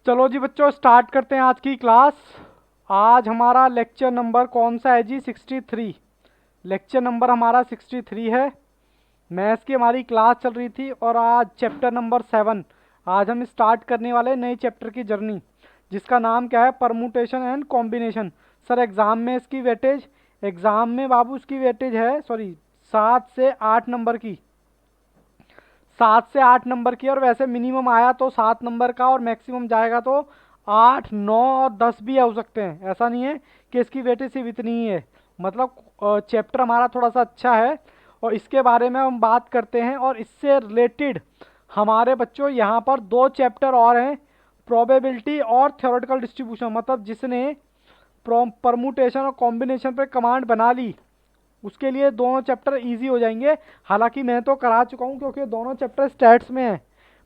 चलो जी बच्चों, स्टार्ट करते हैं आज की क्लास। आज हमारा लेक्चर नंबर कौन सा है जी? 63। लेक्चर नंबर हमारा 63 है। मैथ्स की हमारी क्लास चल रही थी और आज चैप्टर नंबर 7 आज हम स्टार्ट करने वाले हैं नए चैप्टर की जर्नी, जिसका नाम क्या है? Permutation and combination. Sir exam में इसकी वेटेज, एग्ज़ाम में बाबू इसकी वेटेज है, सॉरी, 7 से 8 नंबर की। 7 से 8 नंबर की, और वैसे मिनिमम आया तो 7 नंबर का और मैक्सिमम जाएगा तो 8, 9 और 10 भी हो सकते हैं। ऐसा नहीं है कि इसकी वेटेज सिर्फ इतनी ही है। मतलब चैप्टर हमारा थोड़ा सा अच्छा है और इसके बारे में हम बात करते हैं। और इससे रिलेटेड हमारे बच्चों यहाँ पर 2 चैप्टर और हैं, प्रोबेबिलिटी और थ्योरेटिकल डिस्ट्रीब्यूशन। मतलब जिसने परमुटेशन और कॉम्बिनेशन पर कमांड बना ली उसके लिए दोनों चैप्टर इजी हो जाएंगे। हालांकि मैं तो करा चुका हूँ क्योंकि दोनों चैप्टर स्टैट्स में हैं,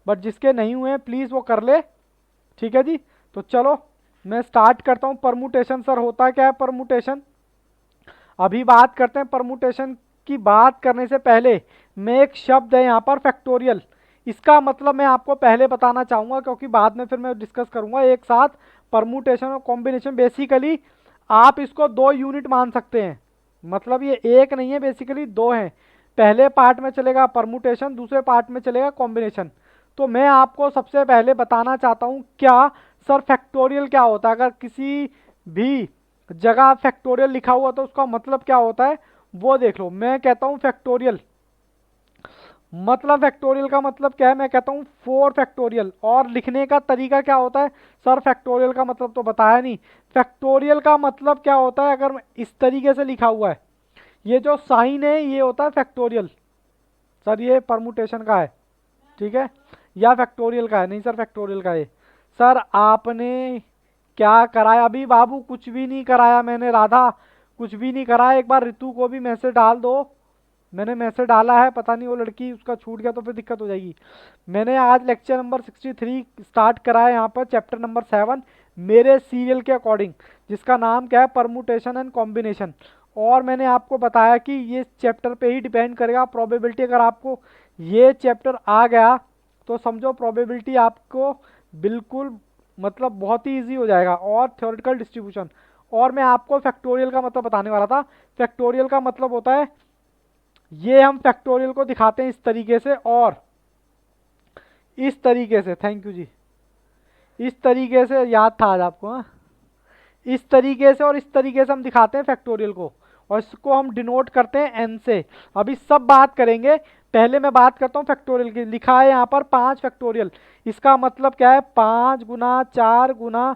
बट जिसके नहीं हुए हैं प्लीज़ वो कर ले। ठीक है जी, तो चलो मैं स्टार्ट करता हूँ। परमुटेशन सर होता क्या है? परमुटेशन अभी बात करते हैं। परमुटेशन की बात करने से पहले मैं एक शब्द है यहाँ पर फैक्टोरियल, इसका मतलब मैं आपको पहले बताना चाहूँगा क्योंकि बाद में फिर मैं डिस्कस करूँगा एक साथ। परमुटेशन और कॉम्बिनेशन बेसिकली आप इसको 2 यूनिट मान सकते हैं। मतलब ये एक नहीं है, बेसिकली 2 हैं। पहले पार्ट में चलेगा परमुटेशन, दूसरे पार्ट में चलेगा कॉम्बिनेशन। तो मैं आपको सबसे पहले बताना चाहता हूँ क्या सर फैक्टोरियल क्या होता है। अगर किसी भी जगह फैक्टोरियल लिखा हुआ तो उसका मतलब क्या होता है वो देख लो। मैं कहता हूँ फैक्टोरियल मतलब, फैक्टोरियल का मतलब क्या है? मैं कहता हूँ 4 फैक्टोरियल। और लिखने का तरीका क्या होता है? सर फैक्टोरियल का मतलब तो बताया नहीं। फैक्टोरियल का मतलब क्या होता है? अगर इस तरीके से लिखा हुआ है, ये जो साइन है ये होता है फैक्टोरियल। सर ये परमुटेशन का है, ठीक है, या फैक्टोरियल का है? नहीं सर फैक्टोरियल का है। सर आपने क्या कराया? अभी बाबू कुछ भी नहीं कराया मैंने, राधा कुछ भी नहीं कराया। एक बार ऋतु को भी मैसेज डाल दो। मैंने मैसेज डाला है, पता नहीं वो लड़की उसका छूट गया तो फिर दिक्कत हो जाएगी। मैंने आज लेक्चर नंबर 63 स्टार्ट करा है यहाँ पर, चैप्टर नंबर 7 मेरे सीरियल के अकॉर्डिंग, जिसका नाम क्या है? Permutation and combination. और मैंने आपको बताया कि ये चैप्टर पे ही डिपेंड करेगा प्रोबेबिलिटी। अगर आपको ये चैप्टर आ गया तो समझो प्रोबेबिलिटी आपको बिल्कुल मतलब बहुत ही ईजी हो जाएगा। और थ्योरेटिकल डिस्ट्रीब्यूशन। और मैं आपको फैक्टोरियल का मतलब बताने वाला था। फैक्टोरियल का मतलब होता है, ये हम फैक्टोरियल को दिखाते हैं इस तरीके से और इस तरीके से। थैंक यू जी। इस तरीके से याद था आज आपको, हाँ? इस तरीके से और इस तरीके से हम दिखाते हैं फैक्टोरियल को, और इसको हम डिनोट करते हैं एन से। अभी सब बात करेंगे, पहले मैं बात करता हूँ फैक्टोरियल की। लिखा है यहाँ पर 5 फैक्टोरियल। इसका मतलब क्या है? 5 गुना 4 गुना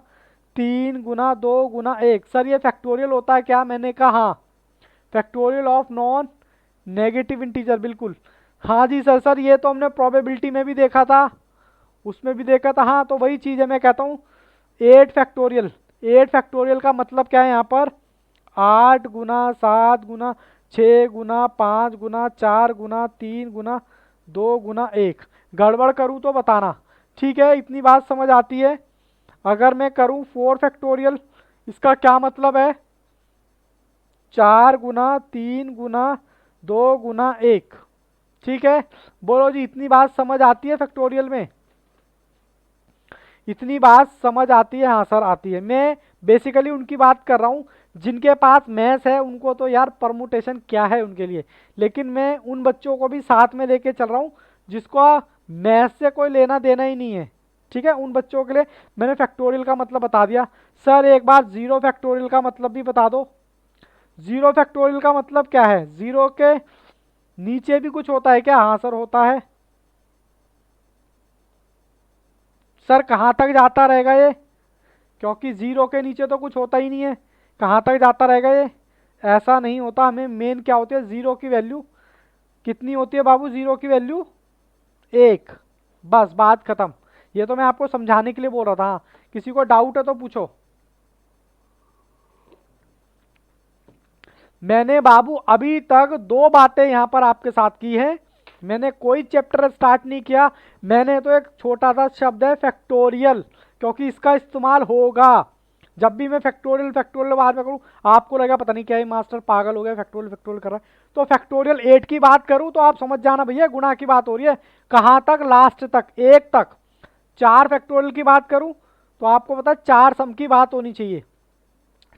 3 गुना 2 गुना 1। सर ये फैक्टोरियल होता है क्या? मैंने कहा हाँ, factorial of non negative integer. बिल्कुल हाँ जी सर। सर ये तो हमने प्रोबेबिलिटी में भी देखा था, उसमें भी देखा था। हाँ तो वही चीज़ है, मैं कहता हूँ 8 फैक्टोरियल। 8 फैक्टोरियल का मतलब क्या है यहाँ पर? 8 गुना 7 गुना 6 गुना 5 गुना 4 गुना 3 गुना 2 गुना 1। गड़बड़ करूँ तो बताना, ठीक है? इतनी बात समझ आती है। अगर मैं करूँ 4 फैक्टोरियल, इसका क्या मतलब है? 4 गुना 3 गुना 2 गुना 1। ठीक है, बोलो जी, इतनी बात समझ आती है फैक्टोरियल में? इतनी बात समझ आती है? हाँ सर आती है। मैं बेसिकली उनकी बात कर रहा हूँ जिनके पास मैथ्स है, उनको तो यार परमुटेशन क्या है उनके लिए। लेकिन मैं उन बच्चों को भी साथ में लेके चल रहा हूँ जिसको मैथ्स से कोई लेना देना ही नहीं है। ठीक है, उन बच्चों के लिए मैंने फैक्टोरियल का मतलब बता दिया। सर एक बार जीरो फैक्टोरियल का मतलब भी बता दो। जीरो फैक्टोरियल का मतलब क्या है? जीरो के नीचे भी कुछ होता है क्या? हाँ सर होता है। सर कहाँ तक जाता रहेगा ये? क्योंकि जीरो के नीचे तो कुछ होता ही नहीं है, कहाँ तक जाता रहेगा ये? ऐसा नहीं होता। हमें मेन क्या होती है? जीरो की वैल्यू कितनी होती है बाबू? जीरो की वैल्यू 1। बस बात खत्म। ये तो मैं आपको समझाने के लिए बोल रहा था। हाँ, किसी को डाउट है तो पूछो। मैंने बाबू अभी तक 2 बातें यहाँ पर आपके साथ की हैं। मैंने कोई चैप्टर स्टार्ट नहीं किया। मैंने तो एक छोटा सा शब्द है फैक्टोरियल, क्योंकि इसका इस्तेमाल होगा जब भी मैं फैक्टोरियल फैक्टोरियल बाद में करूँ। आपको लगेगा पता नहीं क्या है, मास्टर पागल हो गया, फैक्टोरियल फैक्टोरियल कर रहा है। तो फैक्टोरियल 8 की बात करूँ तो आप समझ जाना भैया, गुणा की बात हो रही है। कहाँ तक? लास्ट तक, 1 तक। 4 फैक्टोरियल की बात करूँ तो आपको पता है 4 सम की बात होनी चाहिए।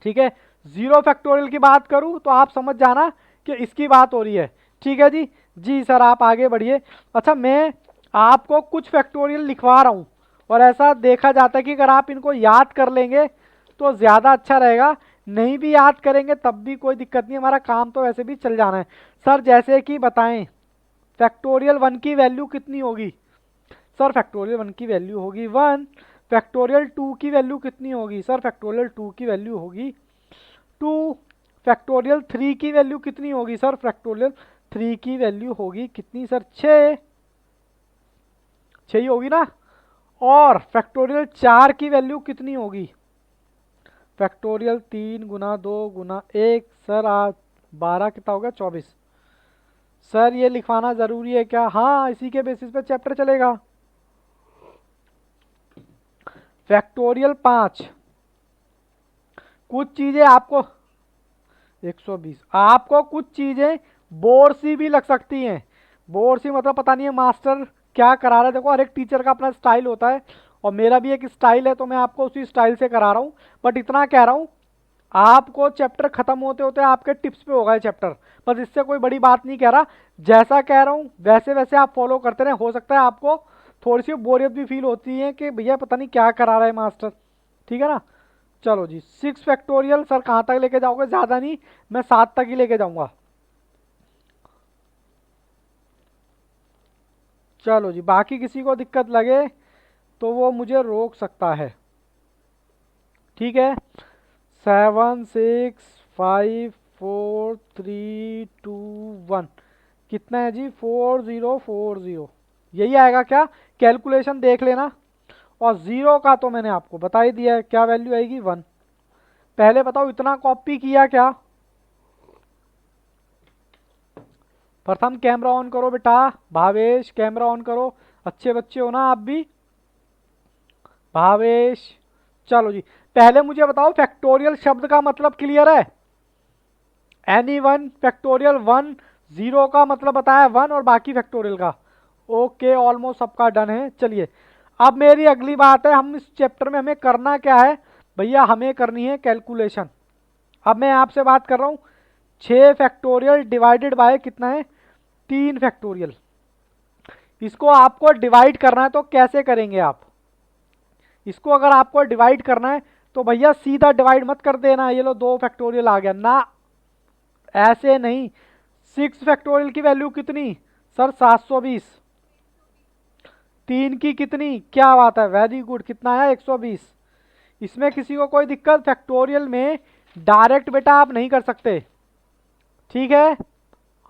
ठीक है, 0 फैक्टोरियल की बात करूं तो आप समझ जाना कि इसकी बात हो रही है। ठीक है जी। जी सर आप आगे बढ़िए। अच्छा मैं आपको कुछ फैक्टोरियल लिखवा रहा हूं, और ऐसा देखा जाता है कि अगर आप इनको याद कर लेंगे तो ज़्यादा अच्छा रहेगा, नहीं भी याद करेंगे तब भी कोई दिक्कत नहीं, हमारा काम तो वैसे भी चल जाना है। सर जैसे कि बताएं फैक्टोरियल 1 की वैल्यू कितनी होगी? सर फैक्टोरियल 1 की वैल्यू होगी 1। फैक्टोरियल 2 की वैल्यू कितनी होगी? सर फैक्टोरियल 2 की वैल्यू होगी 2। फैक्टोरियल 3 की वैल्यू कितनी होगी? सर फैक्टोरियल 3 की वैल्यू होगी कितनी सर? 6। 6 ही होगी ना। और फैक्टोरियल 4 की वैल्यू कितनी होगी? फैक्टोरियल 3 गुना 2 गुना 1 सर आज 12 कितना होगा? 24। सर ये लिखवाना जरूरी है क्या? हाँ इसी के बेसिस पे चैप्टर चलेगा। फैक्टोरियल 5 कुछ चीजें आपको 120 आपको कुछ चीजें बोर सी भी लग सकती हैं। बोर सी मतलब पता नहीं है मास्टर क्या करा रहा है। देखो हर एक टीचर का अपना स्टाइल होता है, और मेरा भी एक स्टाइल है, तो मैं आपको उसी स्टाइल से करा रहा हूँ। बट इतना कह रहा हूँ आपको चैप्टर खत्म होते होते आपके टिप्स पे होगा ये चैप्टर, बस इससे कोई बड़ी बात नहीं कह रहा। जैसा कह रहा हूँ वैसे वैसे आप फॉलो करते रहे, हो सकता है आपको थोड़ी सी बोरियत भी फील होती है कि भैया पता नहीं क्या करा रहा है मास्टर। ठीक है ना। चलो जी 6 फैक्टोरियल सर कहाँ तक लेके जाओगे? ज़्यादा नहीं, मैं 7 तक ही लेके जाऊंगा। चलो जी बाकी किसी को दिक्कत लगे तो वो मुझे रोक सकता है। ठीक है। 7 6 5 4 3 2 1 कितना है जी? 4040 यही आएगा क्या? कैलकुलेशन देख लेना। और जीरो का तो मैंने आपको बता ही दिया है, क्या वैल्यू आएगी? 1। पहले बताओ इतना कॉपी किया क्या? प्रथम कैमरा ऑन करो बेटा। भावेश कैमरा ऑन करो, अच्छे बच्चे हो ना आप भी? भावेश। चलो जी पहले मुझे बताओ फैक्टोरियल शब्द का मतलब क्लियर है? एनी वन फैक्टोरियल 1 जीरो का मतलब बताया 1, और बाकी फैक्टोरियल का। ओके ऑलमोस्ट सबका डन है। चलिए अब मेरी अगली बात है, हम इस चैप्टर में हमें करना क्या है? भैया हमें करनी है कैलकुलेशन। अब मैं आपसे बात कर रहा हूँ 6 फैक्टोरियल डिवाइडेड बाय कितना है? 3 फैक्टोरियल। इसको आपको डिवाइड करना है तो कैसे करेंगे आप? इसको अगर आपको डिवाइड करना है तो भैया सीधा डिवाइड मत कर देना, ये लो 2 फैक्टोरियल आ गया ना, ऐसे नहीं। 6 फैक्टोरियल की वैल्यू कितनी? सर 720। 3 की कितनी? क्या बात है, वेरी गुड, कितना है? 120। इसमें किसी को कोई दिक्कत? फैक्टोरियल में डायरेक्ट बेटा आप नहीं कर सकते। ठीक है,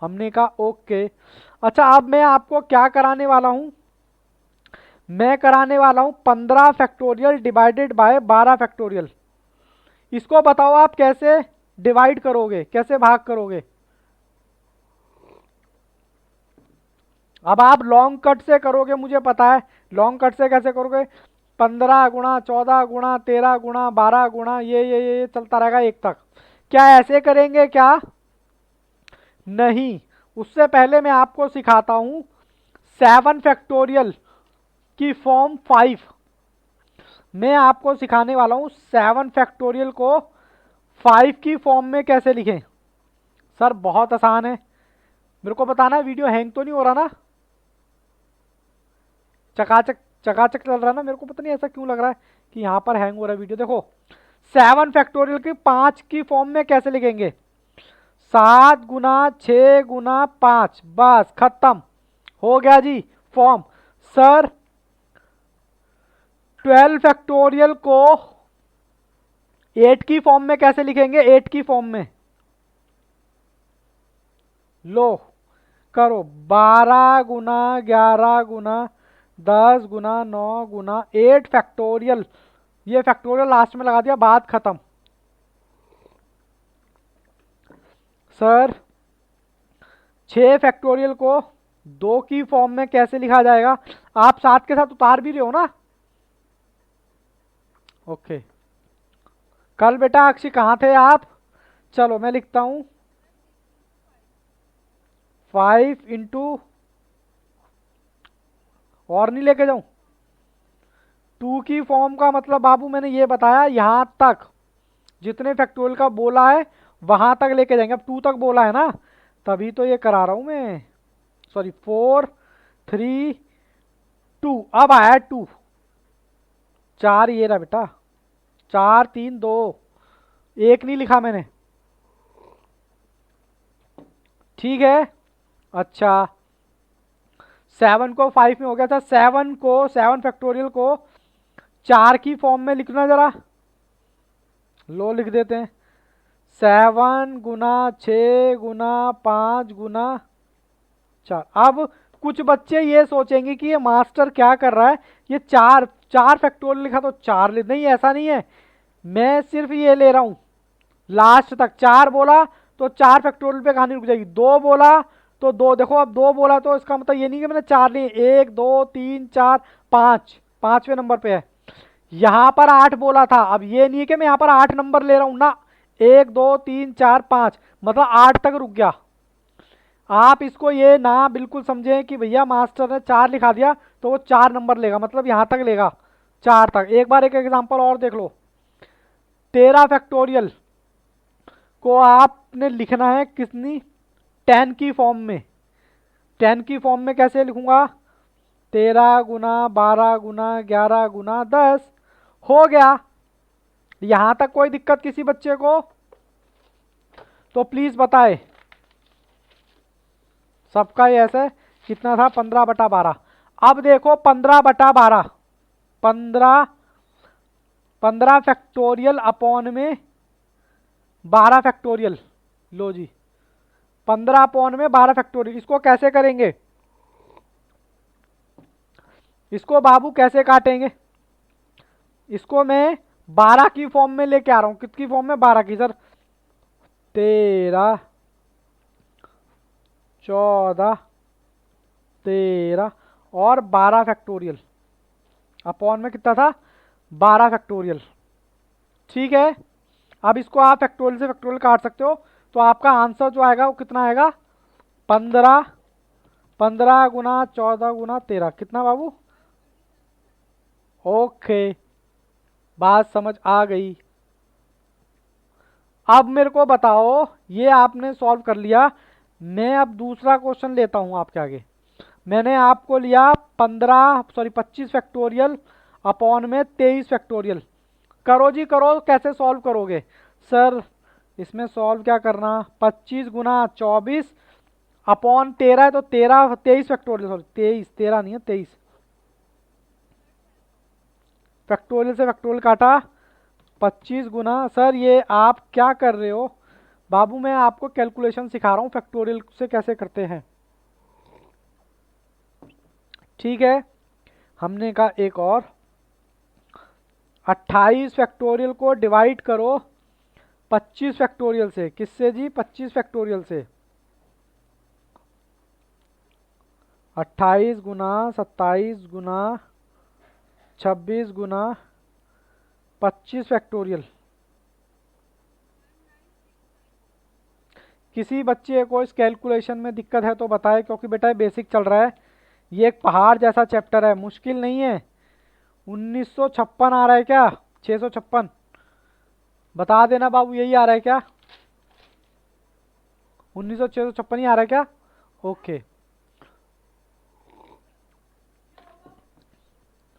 हमने कहा ओके। अच्छा अब मैं आपको क्या कराने वाला हूं? मैं कराने वाला हूं 15 फैक्टोरियल डिवाइडेड बाय 12 फैक्टोरियल। इसको बताओ आप कैसे डिवाइड करोगे, कैसे भाग करोगे? अब आप लॉन्ग कट से करोगे मुझे पता है। लॉन्ग कट से कैसे करोगे? 15 गुणा 14 गुणा 13 गुणा 12 गुणा ये चलता रहेगा 1 तक। क्या ऐसे करेंगे क्या? नहीं, उससे पहले मैं आपको सिखाता हूं 7 फैक्टोरियल की फॉर्म 5। मैं आपको सिखाने वाला हूं 7 फैक्टोरियल को 5 की फॉर्म में कैसे लिखें। सर बहुत आसान है, मेरे को बताना वीडियो हैंग तो नहीं हो रहा ना? चकाचक चकाचक चल रहा है ना? मेरे को पता नहीं ऐसा क्यों लग रहा है कि यहाँ पर हैंग हो रहा है वीडियो। देखो 7 फैक्टोरियल की 5 की फॉर्म में कैसे लिखेंगे? 7 गुना 6 गुना 5, बस खत्म हो गया जी फॉर्म। सर 12 फैक्टोरियल को 8 की फॉर्म में कैसे लिखेंगे? 8 की फॉर्म में लो करो 12 गुना 11 गुना 10 गुना 9 गुना 8 फैक्टोरियल। ये फैक्टोरियल लास्ट में लगा दिया, बात खत्म। सर 6 फैक्टोरियल को 2 की फॉर्म में कैसे लिखा जाएगा? आप साथ के साथ उतार भी रहे हो ना? ओके। कल बेटा अक्षय कहाँ थे आप? चलो मैं लिखता हूं 5 इंटू, और नहीं लेके जाऊं, 2 की फॉर्म का मतलब बाबू मैंने ये बताया, यहाँ तक जितने फैक्टोरियल का बोला है वहां तक लेके जाएंगे। अब 2 तक बोला है ना, तभी तो ये करा रहा हूं मैं। सॉरी, 4 3 2, अब आया 2, 4 ये रहा बेटा, 4 3 2, 1 नहीं लिखा मैंने, ठीक है। अच्छा, 7 को 5 में हो गया था, 7 फैक्टोरियल को 4 की फॉर्म में लिखना जरा, लो लिख देते हैं। 7 गुना 6 गुना 5 गुना 4। अब कुछ बच्चे ये सोचेंगे कि ये मास्टर क्या कर रहा है, ये 4 फैक्टोरियल लिखा तो 4 ले, नहीं ऐसा नहीं है, मैं सिर्फ ये ले रहा हूं लास्ट तक। 4 बोला तो 4 फैक्टोरियल पे कहानी रुक जाएगी, 2 बोला तो 2, देखो अब 2 बोला तो इसका मतलब ये नहीं कि मैंने 4 लिए, 1 2 3 4 5, 5वें नंबर पे है। यहां पर 8 बोला था, अब ये नहीं है कि मैं यहां पर 8 नंबर ले रहा हूं ना, 1 2 3 4 5, मतलब 8 तक रुक गया। आप इसको ये ना बिल्कुल समझें कि भैया मास्टर ने 4 लिखा दिया तो वो 4 नंबर लेगा, मतलब यहां तक लेगा, 4 तक। एक बार एक एग्जांपल और देख लो। 13 फैक्टोरियल को आपने लिखना है कितनी, 10 की फॉर्म में। 10 की फॉर्म में कैसे लिखूंगा, 13 गुना 12 गुना 11 गुना 10 हो गया। यहां तक कोई दिक्कत किसी बच्चे को तो प्लीज बताए। सबका ही ऐसे कितना था, 15/12। अब देखो 15/12, 15 फैक्टोरियल अपॉन में 12 फैक्टोरियल, लो जी 15 अपॉन में 12 फैक्टोरियल। इसको कैसे करेंगे, इसको बाबू कैसे काटेंगे, इसको मैं 12 की फॉर्म में लेके आ रहा हूं। कितनी फॉर्म में, 12 की सर, 13 14 13 और 12 फैक्टोरियल अपॉन में कितना था, 12 फैक्टोरियल, ठीक है। अब इसको आप फैक्टोरियल से फैक्टोरियल काट सकते हो, तो आपका आंसर जो आएगा वो कितना आएगा, 15 गुना 14 गुना 13, कितना बाबू, ओके बात समझ आ गई। अब मेरे को बताओ, ये आपने सॉल्व कर लिया, मैं अब दूसरा क्वेश्चन लेता हूं आपके आगे। मैंने आपको लिया 25 फैक्टोरियल अपॉन में 23 फैक्टोरियल। करो जी करो, कैसे सॉल्व करोगे सर, इसमें सॉल्व क्या करना, 25 गुना 24 अपॉन 13 है तो 23 फैक्टोरियल, सॉरी 23, 13 नहीं है 23 फैक्टोरियल से फैक्टोरियल काटा, 25 गुना, सर ये आप क्या कर रहे हो बाबू, मैं आपको कैलकुलेशन सिखा रहा हूं फैक्टोरियल से कैसे करते हैं, ठीक है। हमने कहा एक और, 28 फैक्टोरियल को डिवाइड करो 25 फैक्टोरियल से, किससे जी, 25 फैक्टोरियल से। 28 गुना 27 गुना 26 गुना 25 फैक्टोरियल। किसी बच्चे को इस कैलकुलेशन में दिक्कत है तो बताए, क्योंकि बेटा बेसिक चल रहा है, ये एक पहाड़ जैसा चैप्टर है, मुश्किल नहीं है। 1956 आ रहा है क्या, 656, बता देना बाबू, यही आ रहा है क्या, 1956 ही आ रहा है क्या, ओके।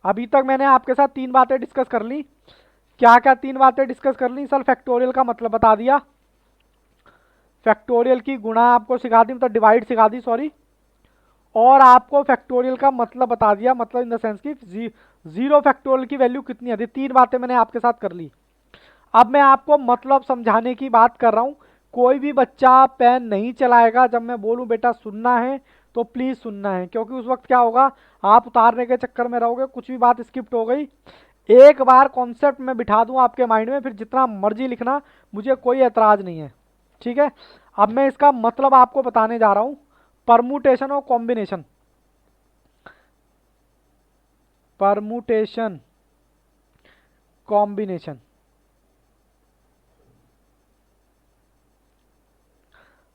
अभी तक मैंने आपके साथ 3 बातें डिस्कस कर ली। क्या क्या 3 बातें डिस्कस कर ली, सर फैक्टोरियल का मतलब बता दिया, फैक्टोरियल की गुणा आपको सिखा दी, मतलब डिवाइड सिखा दी सॉरी, और आपको फैक्टोरियल का मतलब बता दिया, मतलब इन द सेंस की जीरो फैक्टोरियल की वैल्यू कितनी आती है। 3 बातें मैंने आपके साथ कर ली। अब मैं आपको मतलब समझाने की बात कर रहा हूं। कोई भी बच्चा पेन नहीं चलाएगा जब मैं बोलूं बेटा सुनना है तो प्लीज सुनना है, क्योंकि उस वक्त क्या होगा, आप उतारने के चक्कर में रहोगे, कुछ भी बात स्किप्ट हो गई। एक बार कॉन्सेप्ट में बिठा दूं आपके माइंड में, फिर जितना मर्जी लिखना, मुझे कोई एतराज नहीं है, ठीक है। अब मैं इसका मतलब आपको बताने जा रहा हूं, परमुटेशन और कॉम्बिनेशन। परमुटेशन कॉम्बिनेशन,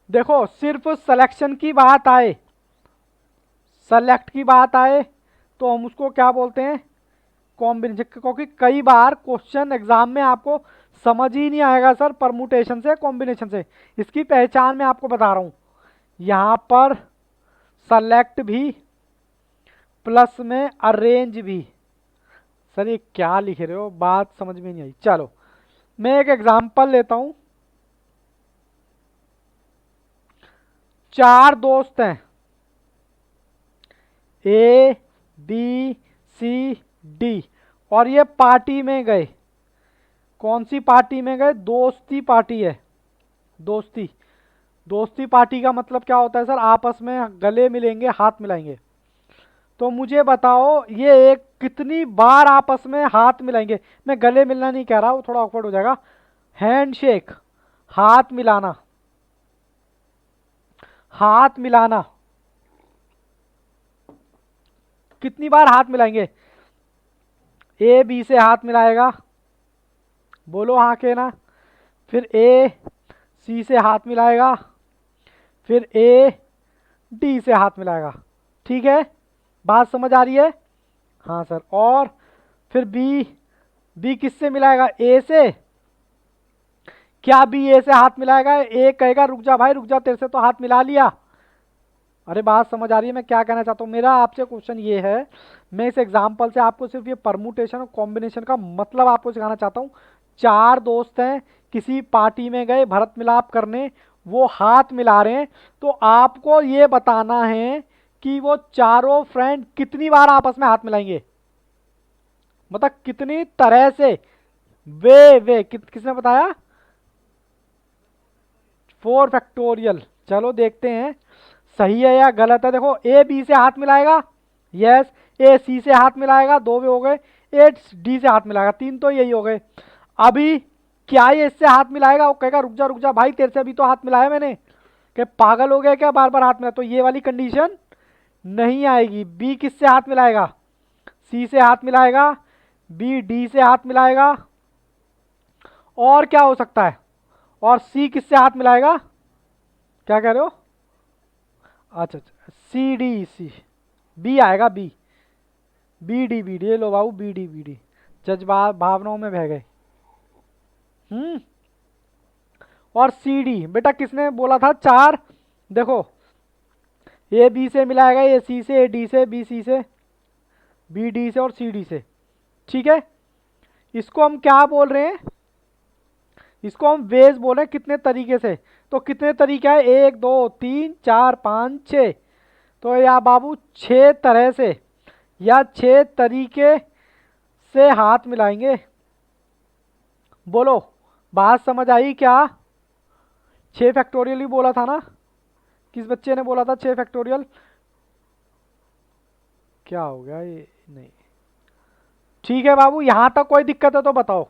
देखो सिर्फ सिलेक्शन की बात आए, सेलेक्ट की बात आए तो हम उसको क्या बोलते हैं, कॉम्बिनेशन, क्योंकि कई बार क्वेश्चन एग्जाम में आपको समझ ही नहीं आएगा सर परमुटेशन से कॉम्बिनेशन से। इसकी पहचान मैं आपको बता रहा हूं, यहां पर सेलेक्ट भी प्लस में अरेंज भी। सर ये क्या लिख रहे हो, बात समझ में नहीं आई। चलो मैं एक एग्जांपल लेता हूं। 4 दोस्त हैं, ए बी सी डी, और ये पार्टी में गए। कौन सी पार्टी में गए? दोस्ती पार्टी है। दोस्ती, दोस्ती पार्टी का मतलब क्या होता है सर? आपस में गले मिलेंगे, हाथ मिलाएंगे। तो मुझे बताओ ये एक कितनी बार आपस में हाथ मिलाएंगे? मैं गले मिलना नहीं कह रहा, वो थोड़ा ऑकवर्ड हो जाएगा। हैंडशेक, हाथ मिलाना, हाथ मिलाना, कितनी बार हाथ मिलाएंगे? ए बी से हाथ मिलाएगा, बोलो हाँ के ना। फिर ए सी से हाथ मिलाएगा, फिर ए डी से हाथ मिलाएगा। ठीक है, बात समझ आ रही है? हाँ सर। और फिर बी, बी किससे मिलाएगा? ए से। क्या बी ए से हाथ मिलाएगा? ए कहेगा रुक जा भाई रुक जा, तेरे से तो हाथ मिला लिया। अरे बात समझ आ रही है मैं क्या कहना चाहता हूँ? मेरा आपसे क्वेश्चन ये है, मैं इस एग्जांपल से आपको सिर्फ ये परमुटेशन और कॉम्बिनेशन का मतलब आपको सिखाना चाहता हूँ। 4 दोस्त हैं, किसी पार्टी में गए भरत मिलाप करने, वो हाथ मिला रहे हैं, तो आपको ये बताना है कि वो चारों फ्रेंड कितनी बार आपस में हाथ मिलाएंगे, मतलब कितनी तरह से। किसने बताया? 4 फैक्टोरियल। चलो देखते हैं सही है या गलत है। देखो ए बी से हाथ मिलाएगा, यस। ए सी से हाथ मिलाएगा, 2 वे हो गए। ए डी से हाथ मिलाएगा, 3 तो यही हो गए। अभी क्या ये इससे हाथ मिलाएगा? वो कहेगा रुक जा भाई, तेरे से अभी तो हाथ मिलाया मैंने। क्या पागल हो गया क्या, बार बार हाथ मिला? तो ये वाली कंडीशन नहीं आएगी। बी किससे हाथ मिलाएगा? सी से हाथ मिलाएगा, बी डी से हाथ मिलाएगा, और क्या हो सकता है? और सी किससे हाथ मिलाएगा? क्या कह रहे हो? अच्छा अच्छा, सी डी सी, बी आएगा, बी बी डी, ये लो बाबू, बी डी। जज्बा भावनाओं में बह गए। और सी डी बेटा किसने बोला था? 4। देखो ए बी से मिलाएगा, ए सी से, ए डी से, बी सी से, बी डी से और सी डी से। ठीक है, इसको हम क्या बोल रहे हैं? इसको हम वेज बोल रहे हैं। कितने तरीके से? तो कितने तरीके हैं? 1 2 3 4 5 6। तो या बाबू 6 तरह से या 6 तरीके से हाथ मिलाएंगे। बोलो बात समझ आई क्या? 6 फैक्टोरियल ही बोला था ना? किस बच्चे ने बोला था 6 फैक्टोरियल? क्या हो गया ये? नहीं, ठीक है बाबू, यहां तक कोई दिक्कत है तो बताओ।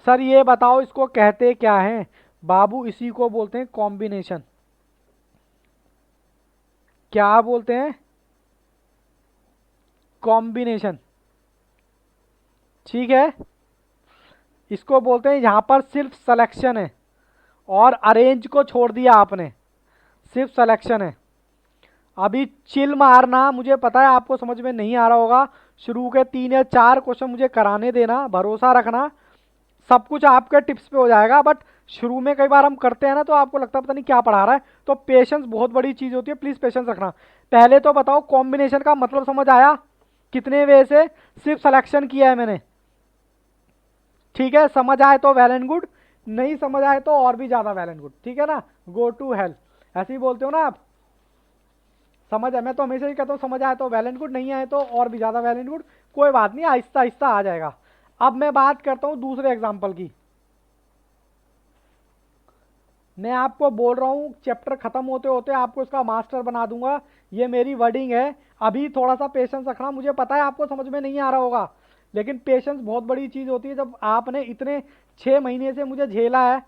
सर ये बताओ इसको कहते क्या हैं? बाबू इसी को बोलते हैं कॉम्बिनेशन। क्या बोलते हैं? कॉम्बिनेशन। ठीक है, इसको बोलते हैं, यहां पर सिर्फ सिलेक्शन है और अरेंज को छोड़ दिया आपने, सिर्फ सिलेक्शन है। अभी चिल मारना, मुझे पता है आपको समझ में नहीं आ रहा होगा। शुरू के 3 या 4 क्वेश्चन मुझे कराने देना, भरोसा रखना सब कुछ आपके टिप्स पे हो जाएगा। बट शुरू में कई बार हम करते हैं ना, तो आपको लगता है पता नहीं क्या पढ़ा रहा है। तो पेशेंस बहुत बड़ी चीज होती है, प्लीज पेशेंस रखना। पहले तो बताओ कॉम्बिनेशन का मतलब समझ आया? कितने वे से? सिर्फ सिलेक्शन किया है मैंने। ठीक है, समझ आए तो वेल एंड गुड, नहीं समझ आए तो और भी ज्यादा वेल एंड गुड। ठीक है ना, गो टू हेल, ऐसे ही बोलते हो ना आप। समझ आए, मैं तो हमेशा ही कहता हूँ समझ आए तो वेल एंड गुड, नहीं आए तो और भी ज्यादा वेल एंड गुड। कोई बात नहीं, आहिस्ता आहिस्ता आ जाएगा। अब मैं बात करता हूं दूसरे एग्जाम्पल की। मैं आपको बोल रहा हूं चैप्टर खत्म होते होते आपको इसका मास्टर बना दूंगा, ये मेरी वर्डिंग है। अभी थोड़ा सा पेशेंस रखना, मुझे पता है आपको समझ में नहीं आ रहा होगा, लेकिन पेशेंस बहुत बड़ी चीज होती है। जब आपने इतने 6 महीने से मुझे झेला है,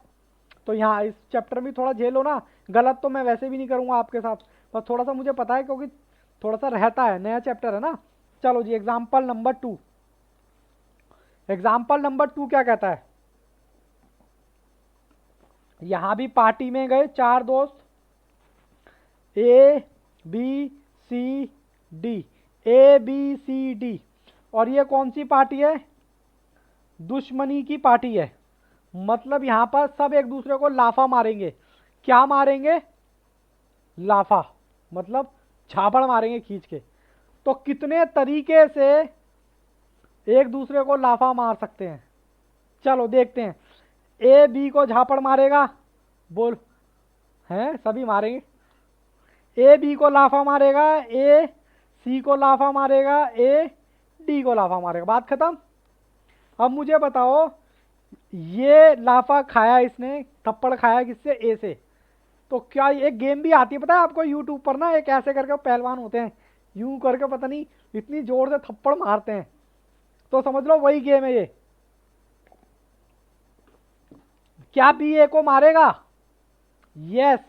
तो यहाँ इस चैप्टर में थोड़ा झेलो ना। गलत तो मैं वैसे भी नहीं करूंगा आपके साथ, बस थोड़ा सा मुझे पता है क्योंकि थोड़ा सा रहता है, नया चैप्टर है ना। चलो जी, एग्जाम्पल नंबर 2। एग्जाम्पल नंबर 2 क्या कहता है? यहां भी पार्टी में गए 4 दोस्त, A B C D, A B C D. और ये कौन सी पार्टी है? दुश्मनी की पार्टी है। मतलब यहां पर सब एक दूसरे को लाफा मारेंगे। क्या मारेंगे? लाफा, मतलब झापड़ मारेंगे खींच के। तो कितने तरीके से एक दूसरे को लाफा मार सकते हैं? चलो देखते हैं। ए बी को झापड़ मारेगा, बोल, हैं सभी मारेंगे। ए बी को लाफा मारेगा, ए सी को लाफा मारेगा, ए डी को लाफा मारेगा। बात खत्म। अब मुझे बताओ, ये लाफा खाया इसने, थप्पड़ खाया किससे? ए से। तो क्या एक गेम भी आती है पता है आपको यूट्यूब पर ना, एक ऐसे करके पहलवान होते हैं, यूं करके पता नहीं इतनी जोर से थप्पड़ मारते हैं, तो समझ लो वही गेम है ये। क्या बी ए को मारेगा? यस,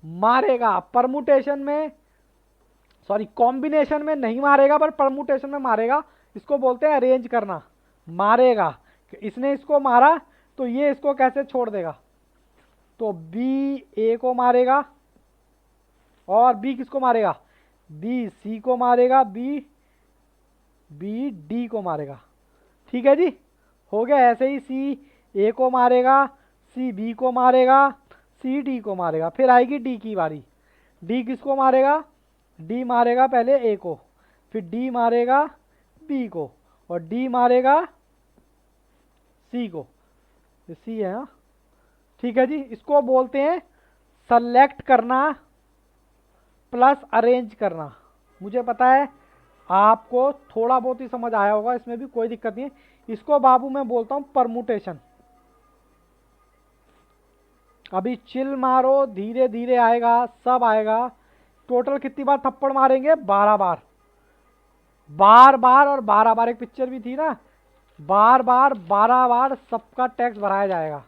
मारेगा। परमुटेशन में, सॉरी कॉम्बिनेशन में नहीं मारेगा, पर परमुटेशन में मारेगा। इसको बोलते हैं अरेंज करना। मारेगा, इसने इसको मारा तो ये इसको कैसे छोड़ देगा? तो बी ए को मारेगा, और बी किसको मारेगा? बी सी को मारेगा, बी डी को मारेगा। ठीक है जी, हो गया। ऐसे ही सी ए को मारेगा, सी बी को मारेगा, सी डी को मारेगा। फिर आएगी डी की बारी। डी किसको मारेगा? डी मारेगा पहले ए को, फिर डी मारेगा बी को, और डी मारेगा सी को। सी है हाँ, ठीक है जी। इसको बोलते हैं सेलेक्ट करना प्लस अरेंज करना। मुझे पता है आपको थोड़ा बहुत ही समझ आया होगा, इसमें भी कोई दिक्कत नहीं है। इसको बाबू मैं बोलता हूं परमुटेशन। अभी चिल मारो, धीरे धीरे आएगा, सब आएगा। टोटल कितनी बार थप्पड़ मारेंगे? 12 बार। बार बार और 12 बार, एक पिक्चर भी थी ना, बार बार 12 बार सबका टैक्स भराया जाएगा।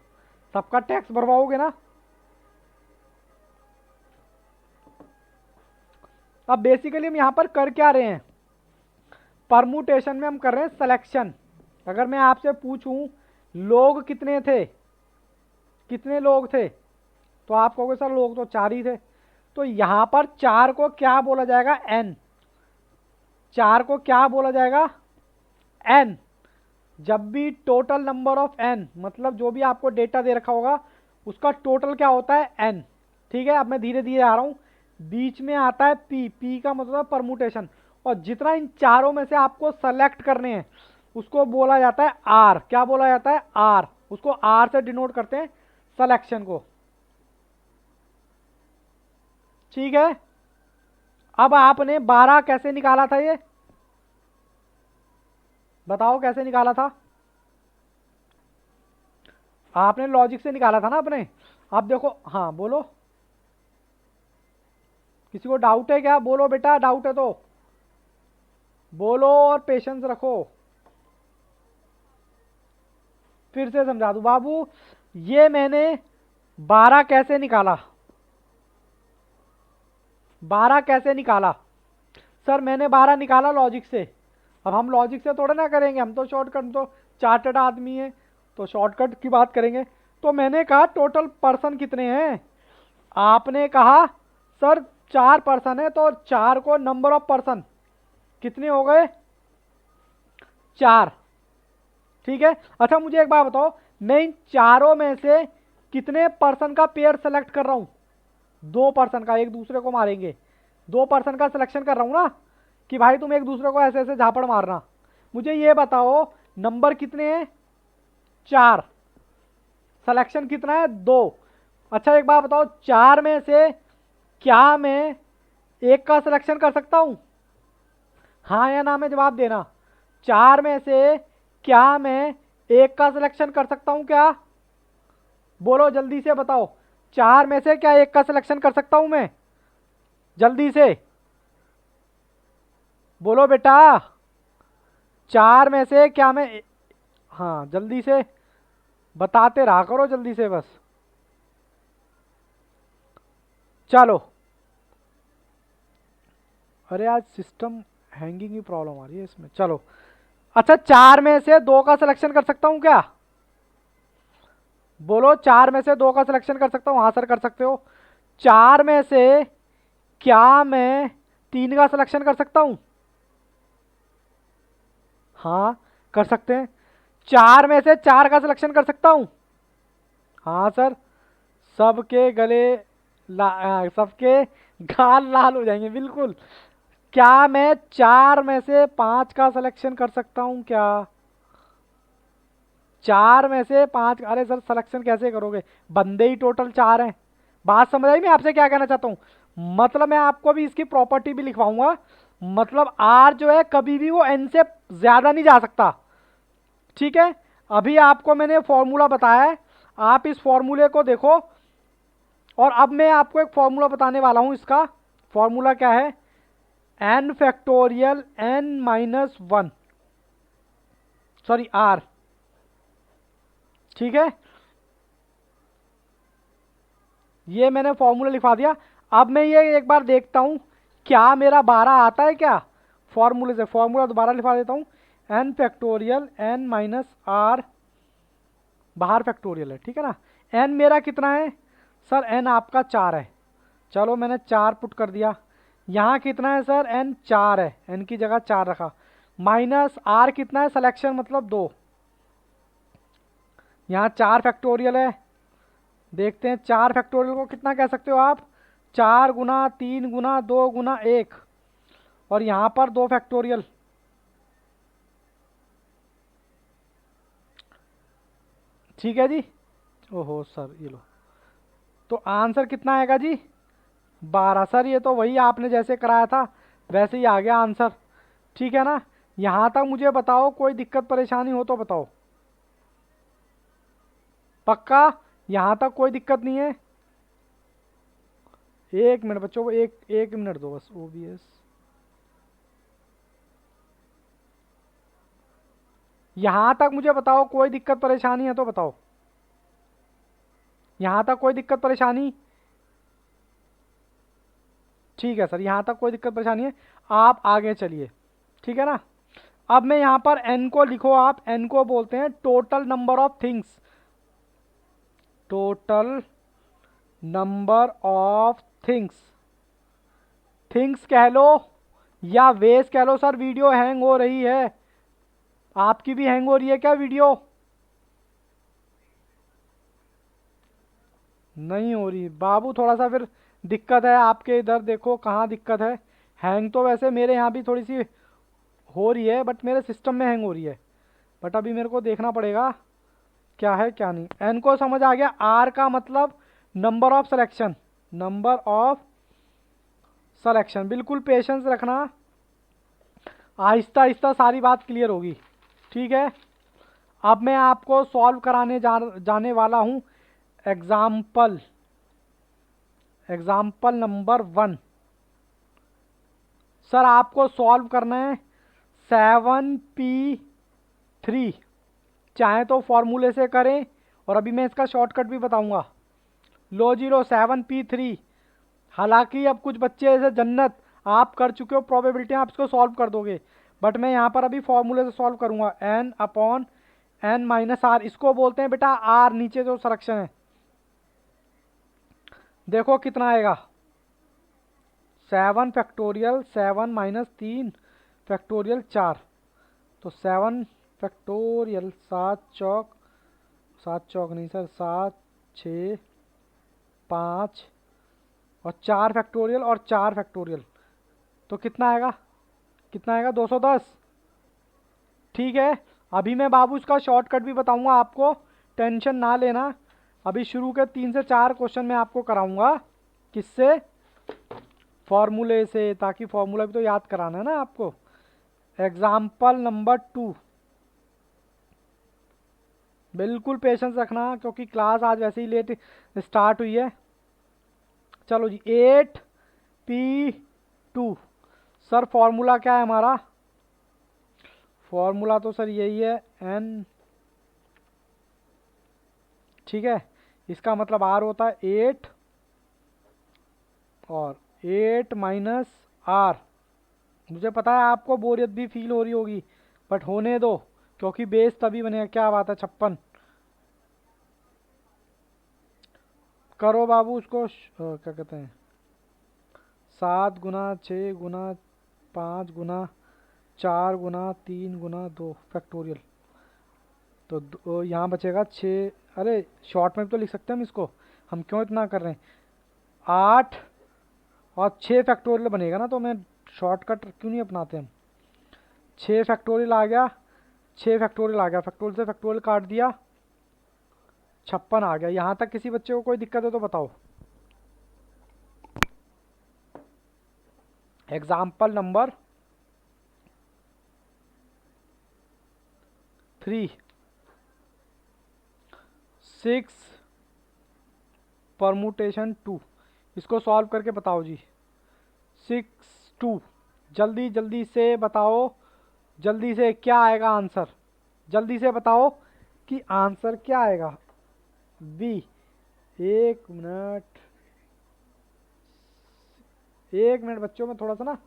सबका टैक्स भरवाओगे ना? अब बेसिकली हम यहां पर कर क्या रहे हैं? परमुटेशन में हम कर रहे हैं सिलेक्शन। अगर मैं आपसे पूछूं लोग कितने थे, कितने लोग थे, तो आप कहोगे सर लोग तो 4 ही थे। तो यहां पर 4 को क्या बोला जाएगा? n। 4 को क्या बोला जाएगा? n। जब भी टोटल नंबर ऑफ n, मतलब जो भी आपको डेटा दे रखा होगा उसका टोटल क्या होता है? n। ठीक है, अब मैं धीरे धीरे आ रहा हूं। बीच में आता है p, p का मतलब परमुटेशन। और जितना इन चारों में से आपको सेलेक्ट करने हैं उसको बोला जाता है r। क्या बोला जाता है? r। उसको r से डिनोट करते हैं सिलेक्शन को। ठीक है, अब आपने 12 कैसे निकाला था? ये बताओ कैसे निकाला था? आपने लॉजिक से निकाला था ना अपने। अब देखो, हाँ बोलो, किसी को डाउट है क्या? बोलो बेटा, डाउट है तो बोलो और पेशेंस रखो। फिर से समझा दूं बाबू, ये मैंने 12 कैसे निकाला? 12 कैसे निकाला? सर मैंने 12 निकाला लॉजिक से। अब हम लॉजिक से थोड़ा ना करेंगे, हम तो शॉर्टकट, तो चार्टर्ड आदमी है तो शॉर्टकट की बात करेंगे। तो मैंने कहा टोटल पर्सन कितने हैं? आपने कहा सर 4 पर्सन है, तो 4 को नंबर ऑफ पर्सन कितने हो गए? 4। ठीक है, अच्छा मुझे एक बात बताओ, मैं इन चारों में से कितने पर्सन का पेयर सेलेक्ट कर रहा हूं? 2 पर्सन का, एक दूसरे को मारेंगे। 2 पर्सन का सिलेक्शन कर रहा हूं ना, कि भाई तुम एक दूसरे को ऐसे ऐसे झापड़ मारना। मुझे ये बताओ नंबर कितने हैं? 4। सिलेक्शन कितना है? 2। अच्छा एक बात बताओ, 4 में से क्या मैं एक का सिलेक्शन कर सकता हूं? हाँ या ना में जवाब देना। 4 में से क्या मैं एक का सिलेक्शन कर सकता हूं क्या? बोलो जल्दी से बताओ, 4 में से क्या एक का सिलेक्शन कर सकता हूं मैं? जल्दी से बोलो बेटा, 4 में से क्या मैं, हाँ जल्दी से बताते रहा करो, जल्दी से बस। चलो, अरे आज सिस्टम हैंगिंग की प्रॉब्लम आ रही है इसमें। चलो, अच्छा 4 में से 2 का सिलेक्शन कर सकता हूं क्या? बोलो, 4 में से 2 का सिलेक्शन कर सकता हूं? हाँ सर कर सकते हो। 4 में से क्या मैं 3 का सिलेक्शन कर सकता हूँ? हाँ कर सकते हैं। 4 में से 4 का सिलेक्शन कर सकता हूँ? हाँ सर। सबके गले सबके गाल लाल हो जाएंगे बिल्कुल। क्या मैं 4 में से 5 का सिलेक्शन कर सकता हूँ क्या? 4 में से 5? अरे सर सिलेक्शन कैसे करोगे, बंदे ही टोटल 4 हैं। बात समझ आई मैं आपसे क्या कहना चाहता हूँ? मतलब मैं आपको भी इसकी प्रॉपर्टी भी लिखवाऊंगा। मतलब आर जो है कभी भी वो एन से ज्यादा नहीं जा सकता। ठीक है। अभी आपको मैंने फॉर्मूला बताया है, आप इस फॉर्मूले को देखो। और अब मैं आपको एक फॉर्मूला बताने वाला हूं। इसका फॉर्मूला क्या है? N factorial N minus one, sorry R. ठीक है, ये मैंने फॉर्मूला लिखवा दिया। अब मैं ये एक बार देखता हूं क्या मेरा 12 आता है क्या फॉर्मूले से। फॉर्मूला दोबारा लिखवा देता हूं, N factorial N minus R, बाहर फैक्टोरियल है, ठीक है ना। एन मेरा कितना है सर? एन आपका 4 है। चलो मैंने 4 पुट कर दिया। यहाँ कितना है सर? एन 4 है, एन की जगह 4 रखा। माइनस आर कितना है? सिलेक्शन मतलब 2। यहाँ 4 फैक्टोरियल है। देखते हैं 4 फैक्टोरियल को कितना कह सकते हो आप? 4 गुना 3 गुना 2 गुना 1। और यहाँ पर 2 फैक्टोरियल। ठीक है जी। ओहो सर ये लो, तो आंसर कितना आएगा जी? 12। सर ये तो वही आपने जैसे कराया था वैसे ही आ गया आंसर। ठीक है ना। यहाँ तक मुझे बताओ, कोई दिक्कत परेशानी हो तो बताओ। पक्का? यहाँ तक कोई दिक्कत नहीं है? एक मिनट बच्चों को एक एक मिनट दो बस। ओबीएस यहाँ तक मुझे बताओ, कोई दिक्कत परेशानी है तो बताओ। यहाँ तक कोई दिक्कत परेशानी? ठीक है सर, यहाँ तक कोई दिक्कत परेशानी है, आप आगे चलिए। ठीक है ना। अब मैं यहाँ पर n को लिखो, आप n को बोलते हैं total number of things. Total number of things, things कह लो या वेज कह लो। सर वीडियो हैंग हो रही है, आपकी भी हैंग हो रही है क्या वीडियो? नहीं हो रही बाबू, थोड़ा सा फिर दिक्कत है आपके इधर, देखो कहाँ दिक्कत है। हैंग तो वैसे मेरे यहाँ भी थोड़ी सी हो रही है, बट मेरे सिस्टम में हैंग हो रही है। बट अभी मेरे को देखना पड़ेगा क्या है क्या नहीं। एन को समझ आ गया। आर का मतलब number of selection, number of selection. बिल्कुल पेशेंस रखना, आहिस्ता आहिस्ता सारी बात क्लियर होगी। ठीक है। अब मैं आपको सॉल्व कराने जाने वाला हूँ एग्जाम्पल, एग्जाम्पल नंबर 1। सर आपको सॉल्व करना है 7p3। चाहे तो फॉर्मूले से करें, और अभी मैं इसका शॉर्टकट भी बताऊंगा। लो जी लो 7p3। हालांकि अब कुछ बच्चे ऐसे जन्नत आप कर चुके हो, प्रोबेबिलिटी आप इसको सॉल्व कर दोगे, बट मैं यहाँ पर अभी फॉर्मूले से सॉल्व करूंगा। n upon n minus r, इसको बोलते हैं बेटा आर, नीचे जो संरक्षण है। देखो कितना आएगा? 7 फैक्टोरियल 7 माइनस 3 फैक्टोरियल 4, तो 7 फैक्टोरियल 7 चौक, 7 चौक नहीं सर, 7 6 5 और 4 फैक्टोरियल और 4 फैक्टोरियल, तो कितना आएगा? कितना आएगा? 210। ठीक है। अभी मैं बाबू इसका शॉर्टकट भी बताऊंगा आपको, टेंशन ना लेना। अभी शुरू के 3 से 4 क्वेश्चन मैं आपको कराऊंगा। किससे? फॉर्मूले से, ताकि फॉर्मूला भी तो याद कराना है ना आपको। Example number 2। बिल्कुल पेशेंस रखना, क्योंकि क्लास आज वैसे ही लेट स्टार्ट हुई है। चलो जी 8p2। सर फॉर्मूला क्या है हमारा? फॉर्मूला तो सर यही है n। ठीक है, इसका मतलब r होता है 8, और 8 माइनस आर। मुझे पता है आपको बोरियत भी फील हो रही होगी, बट होने दो, क्योंकि बेस तभी बनेगा। क्या बात है, 56। करो बाबू उसको क्या कहते हैं, 7 गुना 6 गुना 5 गुना 4 गुना 3 गुना 2 फैक्टोरियल। तो यहाँ बचेगा 6। अरे शॉर्ट में भी तो लिख सकते हैं हम इसको, हम क्यों इतना कर रहे हैं। 8 और 6 फैक्टोरियल बनेगा ना, तो मैं शॉर्टकट क्यों नहीं अपनाते हम। 6 फैक्टोरियल आ गया, 6 फैक्टोरियल आ गया, फैक्टोरियल से फैक्टोरियल काट दिया, 56 आ गया। यहाँ तक किसी बच्चे को कोई दिक्कत है तो बताओ। एग्जाम्पल नंबर 3, 6 परमुटेशन 2, इसको सॉल्व करके बताओ जी। 6 2, जल्दी जल्दी से बताओ, जल्दी से क्या आएगा आंसर, जल्दी से बताओ कि आंसर क्या आएगा। बी। 1 मिनट, 1 मिनट बच्चों, में थोड़ा सा ना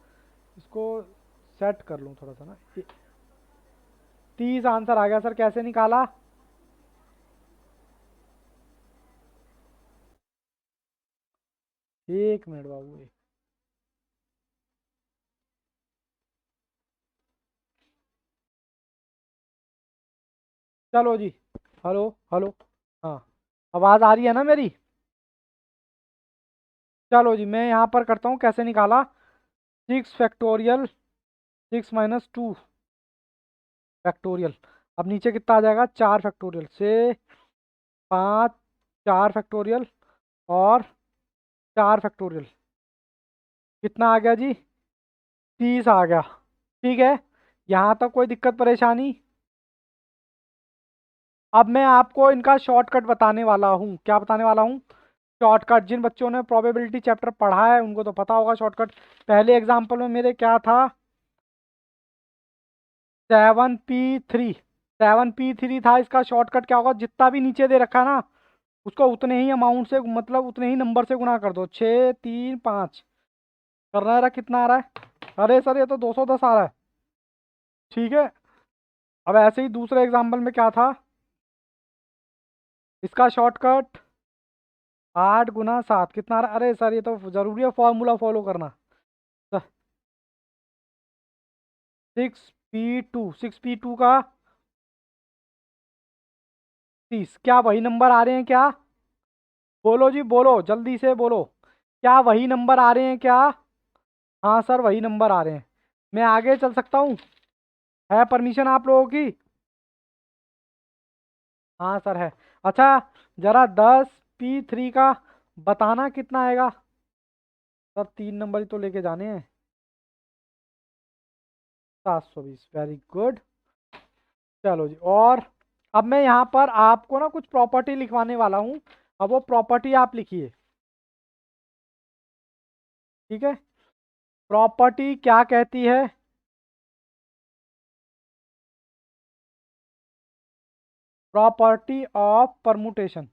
इसको सेट कर लूँ थोड़ा सा ना। 30 आंसर आ गया सर, कैसे निकाला। एक मिनट बाबू। चलो जी। Hello hello. हाँ, आवाज़ आ रही है ना मेरी। चलो जी, मैं यहाँ पर करता हूँ कैसे निकाला। 6 फैक्टोरियल 6 - 2 फैक्टोरियल। अब नीचे कितना आ जाएगा, 4 फैक्टोरियल से 5, 4 फैक्टोरियल और 4 फैक्टोरियल, कितना आ गया जी, 30 आ गया। ठीक है, यहाँ तक कोई दिक्कत परेशानी। अब मैं आपको इनका शॉर्टकट बताने वाला हूँ। क्या बताने वाला हूँ, शॉर्टकट। जिन बच्चों ने प्रोबेबिलिटी चैप्टर पढ़ा है उनको तो पता होगा शॉर्टकट। पहले एग्जाम्पल में मेरे क्या था, 7p3, 7p3 था। इसका शॉर्टकट क्या होगा, जितना भी नीचे दे रखा है ना उसको उतने ही अमाउंट से, मतलब उतने ही नंबर से गुना कर दो। 6 3 5 करना है, कितना आ रहा है। अरे सर ये तो 210 आ रहा है। ठीक है, अब ऐसे ही दूसरे एग्जाम्पल में क्या था, इसका शॉर्टकट 8 × 7 कितना आ रहा है। अरे सर ये तो जरूरी है फॉर्मूला फॉलो करना। 6p2 का 30, क्या वही नंबर आ रहे हैं क्या। बोलो जी बोलो, जल्दी से बोलो, क्या वही नंबर आ रहे हैं क्या। हाँ सर वही नंबर आ रहे हैं। मैं आगे चल सकता हूँ, है परमिशन आप लोगों की। हाँ सर है। अच्छा, जरा 10p3 का बताना कितना आएगा। सर 3 नंबर ही तो लेके जाने हैं। 720, वेरी गुड। चलो जी, और अब मैं यहाँ पर आपको ना कुछ प्रॉपर्टी लिखवाने वाला हूँ। अब वो प्रॉपर्टी आप लिखिए। ठीक है, प्रॉपर्टी क्या कहती है। Property of permutation,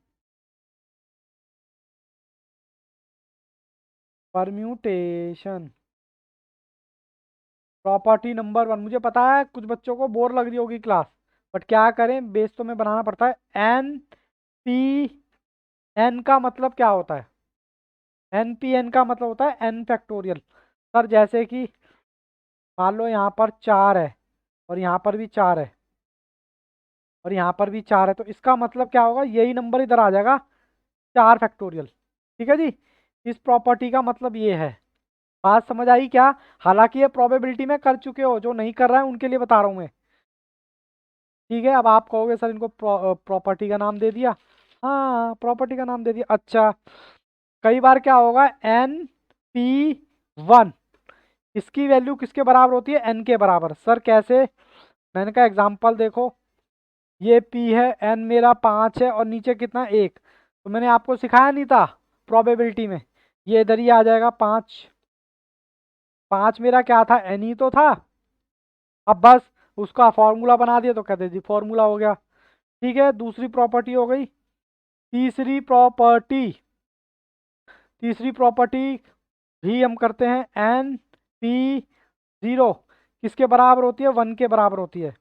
permutation. Property number 1, मुझे पता है कुछ बच्चों को बोर लग रही होगी क्लास, बट क्या करें, बेस तो में बनाना पड़ता है। एन पी एन का मतलब क्या होता है, एन पी एन का मतलब होता है एन फैक्टोरियल। सर जैसे कि मान लो यहाँ पर 4 है और यहाँ पर भी 4 है और यहाँ पर भी 4 है, तो इसका मतलब क्या होगा, यही नंबर इधर आ जाएगा, 4 फैक्टोरियल। ठीक है जी, इस प्रॉपर्टी का मतलब ये है। बात समझ आई क्या। हालांकि ये प्रोबेबिलिटी में कर चुके हो, जो नहीं कर रहा है उनके लिए बता रहा हूँ मैं। ठीक है, अब आप कहोगे सर इनको प्रॉपर्टी का नाम दे दिया। हाँ प्रॉपर्टी का नाम दे दिया। अच्छा, कई बार क्या होगा, NP1, इसकी वैल्यू किसके बराबर होती है, n के बराबर। सर कैसे, मैंने कहा एग्जाम्पल देखो, ये p है, n मेरा 5 है और नीचे कितना 1, तो मैंने आपको सिखाया नहीं था प्रोबेबिलिटी में, ये इधर ही आ जाएगा 5। 5 मेरा क्या था, n ही तो था। अब बस उसका फॉर्मूला बना दिया तो कहते जी फॉर्मूला हो गया। ठीक है, दूसरी प्रॉपर्टी हो गई। तीसरी प्रॉपर्टी, तीसरी प्रॉपर्टी भी हम करते हैं, NP0 किसके बराबर होती है, 1 के बराबर होती है।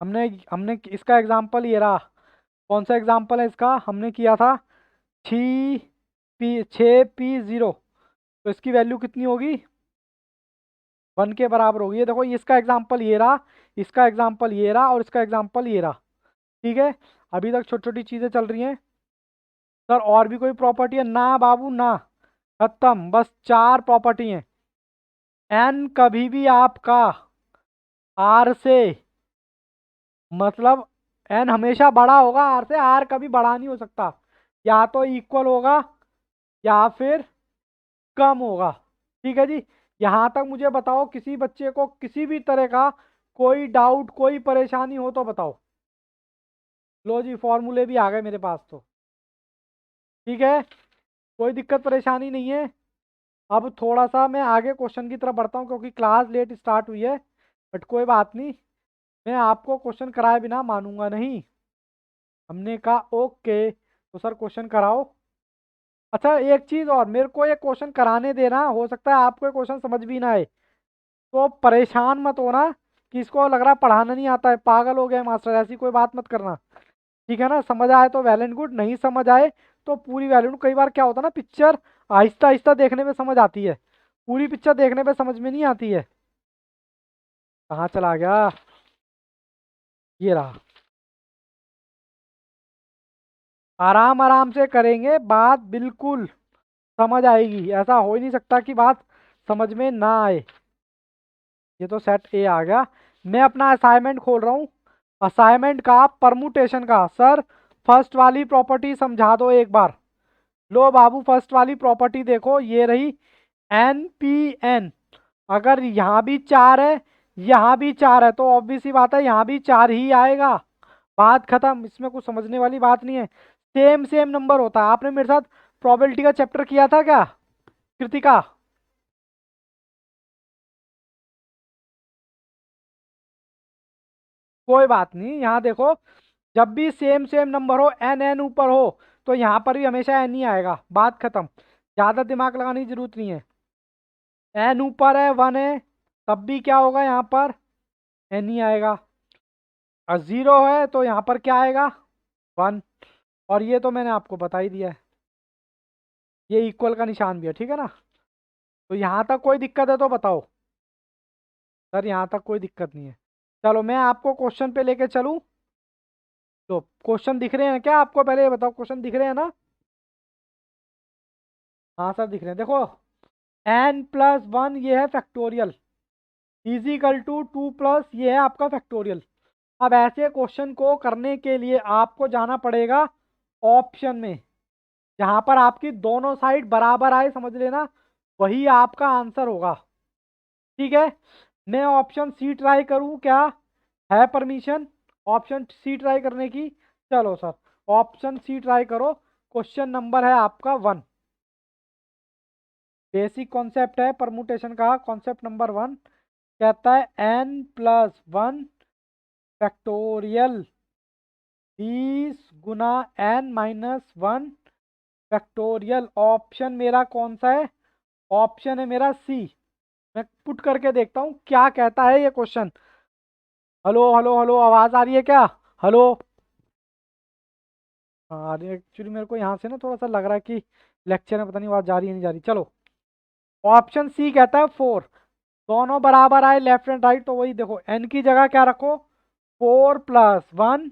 हमने हमने इसका एग्जाम्पल ये रहा। कौन सा एग्जाम्पल है इसका, हमने किया था 6 6p0, तो इसकी वैल्यू कितनी होगी? 1 के बराबर होगी। ये देखो, इसका एग्जाम्पल ये रहा, इसका एग्जाम्पल ये रहा, और इसका एग्जाम्पल ये रहा। ठीक है, अभी तक छोटी छोटी चीज़ें चल रही हैं। सर और भी कोई प्रॉपर्टी है? ना बाबू ना, खत्म, बस 4 प्रॉपर्टी हैं। एन कभी भी आपका आर से, मतलब एन हमेशा बड़ा होगा आर से, आर कभी बड़ा नहीं हो सकता। या तो इक्वल होगा या फिर कम होगा। ठीक है जी, यहाँ तक मुझे बताओ, किसी बच्चे को किसी भी तरह का कोई डाउट, कोई परेशानी हो तो बताओ। लो जी, फॉर्मूले भी आ गए मेरे पास तो। ठीक है, कोई दिक्कत परेशानी नहीं है। अब थोड़ा सा मैं आगे क्वेश्चन की तरफ बढ़ता हूँ, क्योंकि क्लास लेट स्टार्ट हुई है, बट कोई बात नहीं, मैं आपको क्वेश्चन कराए बिना मानूंगा नहीं। हमने कहा ओके, तो सर क्वेश्चन कराओ। अच्छा एक चीज़ और, मेरे को ये क्वेश्चन कराने देना, हो सकता है आपको ये क्वेश्चन समझ भी ना आए, तो परेशान मत होना कि इसको लग रहा पढ़ाना नहीं आता है, पागल हो गया है मास्टर, ऐसी कोई बात मत करना। ठीक है ना, समझ आए तो वेल एंड गुड, नहीं समझ आए तो पूरी वैल्यू। कई बार क्या होता है ना, पिक्चर आहिस्ता आहिस्ता देखने में समझ आती है, पूरी पिक्चर देखने पे समझ में नहीं आती है। कहाँ चला गया? ये रहा। आराम आराम से करेंगे बात, बिल्कुल समझ आएगी। ऐसा हो ही नहीं सकता कि बात समझ में ना आए। ये तो सेट ए आ गया। मैं अपना असाइनमेंट खोल रहा हूँ, असाइनमेंट का परमुटेशन का। सर फर्स्ट वाली प्रॉपर्टी समझा दो एक बार। लो बाबू, फर्स्ट वाली प्रॉपर्टी देखो, ये रही एन पी एन। अगर यहाँ भी 4 है, यहाँ भी 4 है, तो ऑब्वियस सी बात है यहाँ भी 4 ही आएगा। बात खत्म, इसमें कुछ समझने वाली बात नहीं है। सेम सेम नंबर होता है। आपने मेरे साथ प्रोबेबिलिटी का चैप्टर किया था क्या कृतिका? कोई बात नहीं, यहाँ देखो, जब भी सेम सेम नंबर हो, एन एन ऊपर हो, तो यहाँ पर भी हमेशा एन ही आएगा। बात खत्म, ज़्यादा दिमाग लगाने की जरूरत नहीं है। एन ऊपर है, 1 है, तब भी क्या होगा यहाँ पर? एन ही आएगा। और 0 है तो यहाँ पर क्या आएगा? 1। और ये तो मैंने आपको बता ही दिया है, ये इक्वल का निशान भी है। ठीक है ना, तो यहाँ तक कोई दिक्कत है तो बताओ। सर यहाँ तक कोई दिक्कत नहीं है। चलो मैं आपको क्वेश्चन पे लेके चलूँ। तो क्वेश्चन दिख रहे हैं क्या आपको? पहले ये बताओ, क्वेश्चन दिख रहे हैं ना? हाँ सर दिख रहे हैं। देखो, n+1 ये है फैक्टोरियल, इजिकल टू 2+ ये है आपका फैक्टोरियल। अब ऐसे क्वेश्चन को करने के लिए आपको जाना पड़ेगा ऑप्शन में, जहां पर आपकी दोनों साइड बराबर आए, समझ लेना वही आपका आंसर होगा। ठीक है, मैं ऑप्शन सी ट्राई करूं क्या? है परमिशन ऑप्शन सी ट्राई करने की? चलो सर, ऑप्शन सी ट्राई करो। क्वेश्चन नंबर है आपका 1, बेसिक कॉन्सेप्ट है परमुटेशन का। कॉन्सेप्ट नंबर 1 कहता है n+1 factorial 20 × n-1 factorial. Option मेरा कौन सा है? ऑप्शन है मेरा सी। मैं पुट करके देखता हूँ क्या कहता है ये क्वेश्चन। हेलो हेलो हेलो, आवाज आ रही है क्या? हेलो। हाँ, एक्चुअली मेरे को यहाँ से ना थोड़ा सा लग रहा है कि लेक्चर में पता नहीं आवाज जा रही है नहीं जा रही। चलो, ऑप्शन सी कहता है 4, दोनों बराबर आए लेफ्ट एंड राइट, तो वही देखो, एन की जगह क्या रखो? 4+1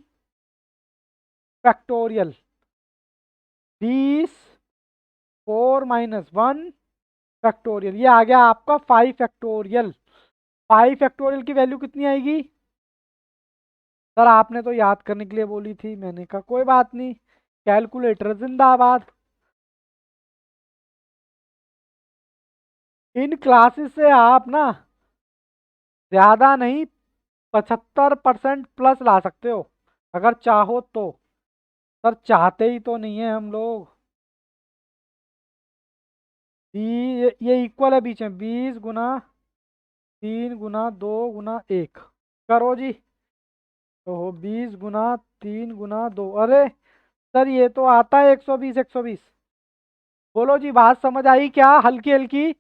फैक्टोरियल 20, 4 - 1 फैक्टोरियल, ये आ गया आपका 5 फैक्टोरियल। 5 फैक्टोरियल की वैल्यू कितनी आएगी? सर आपने तो याद करने के लिए बोली थी, मैंने कहा कोई बात नहीं, कैलकुलेटर जिंदाबाद। इन क्लासेस से आप ना ज्यादा नहीं, 75% प्लस ला सकते हो अगर चाहो तो। सर चाहते ही तो नहीं है हम लोग। ये इक्वल है बीच में, 20 × 3 × 2 × 1 करो जी। तो 20 × 3 × 2, अरे सर ये तो आता है 120 120। बोलो जी, बात समझ आई क्या? हल्की हल्की,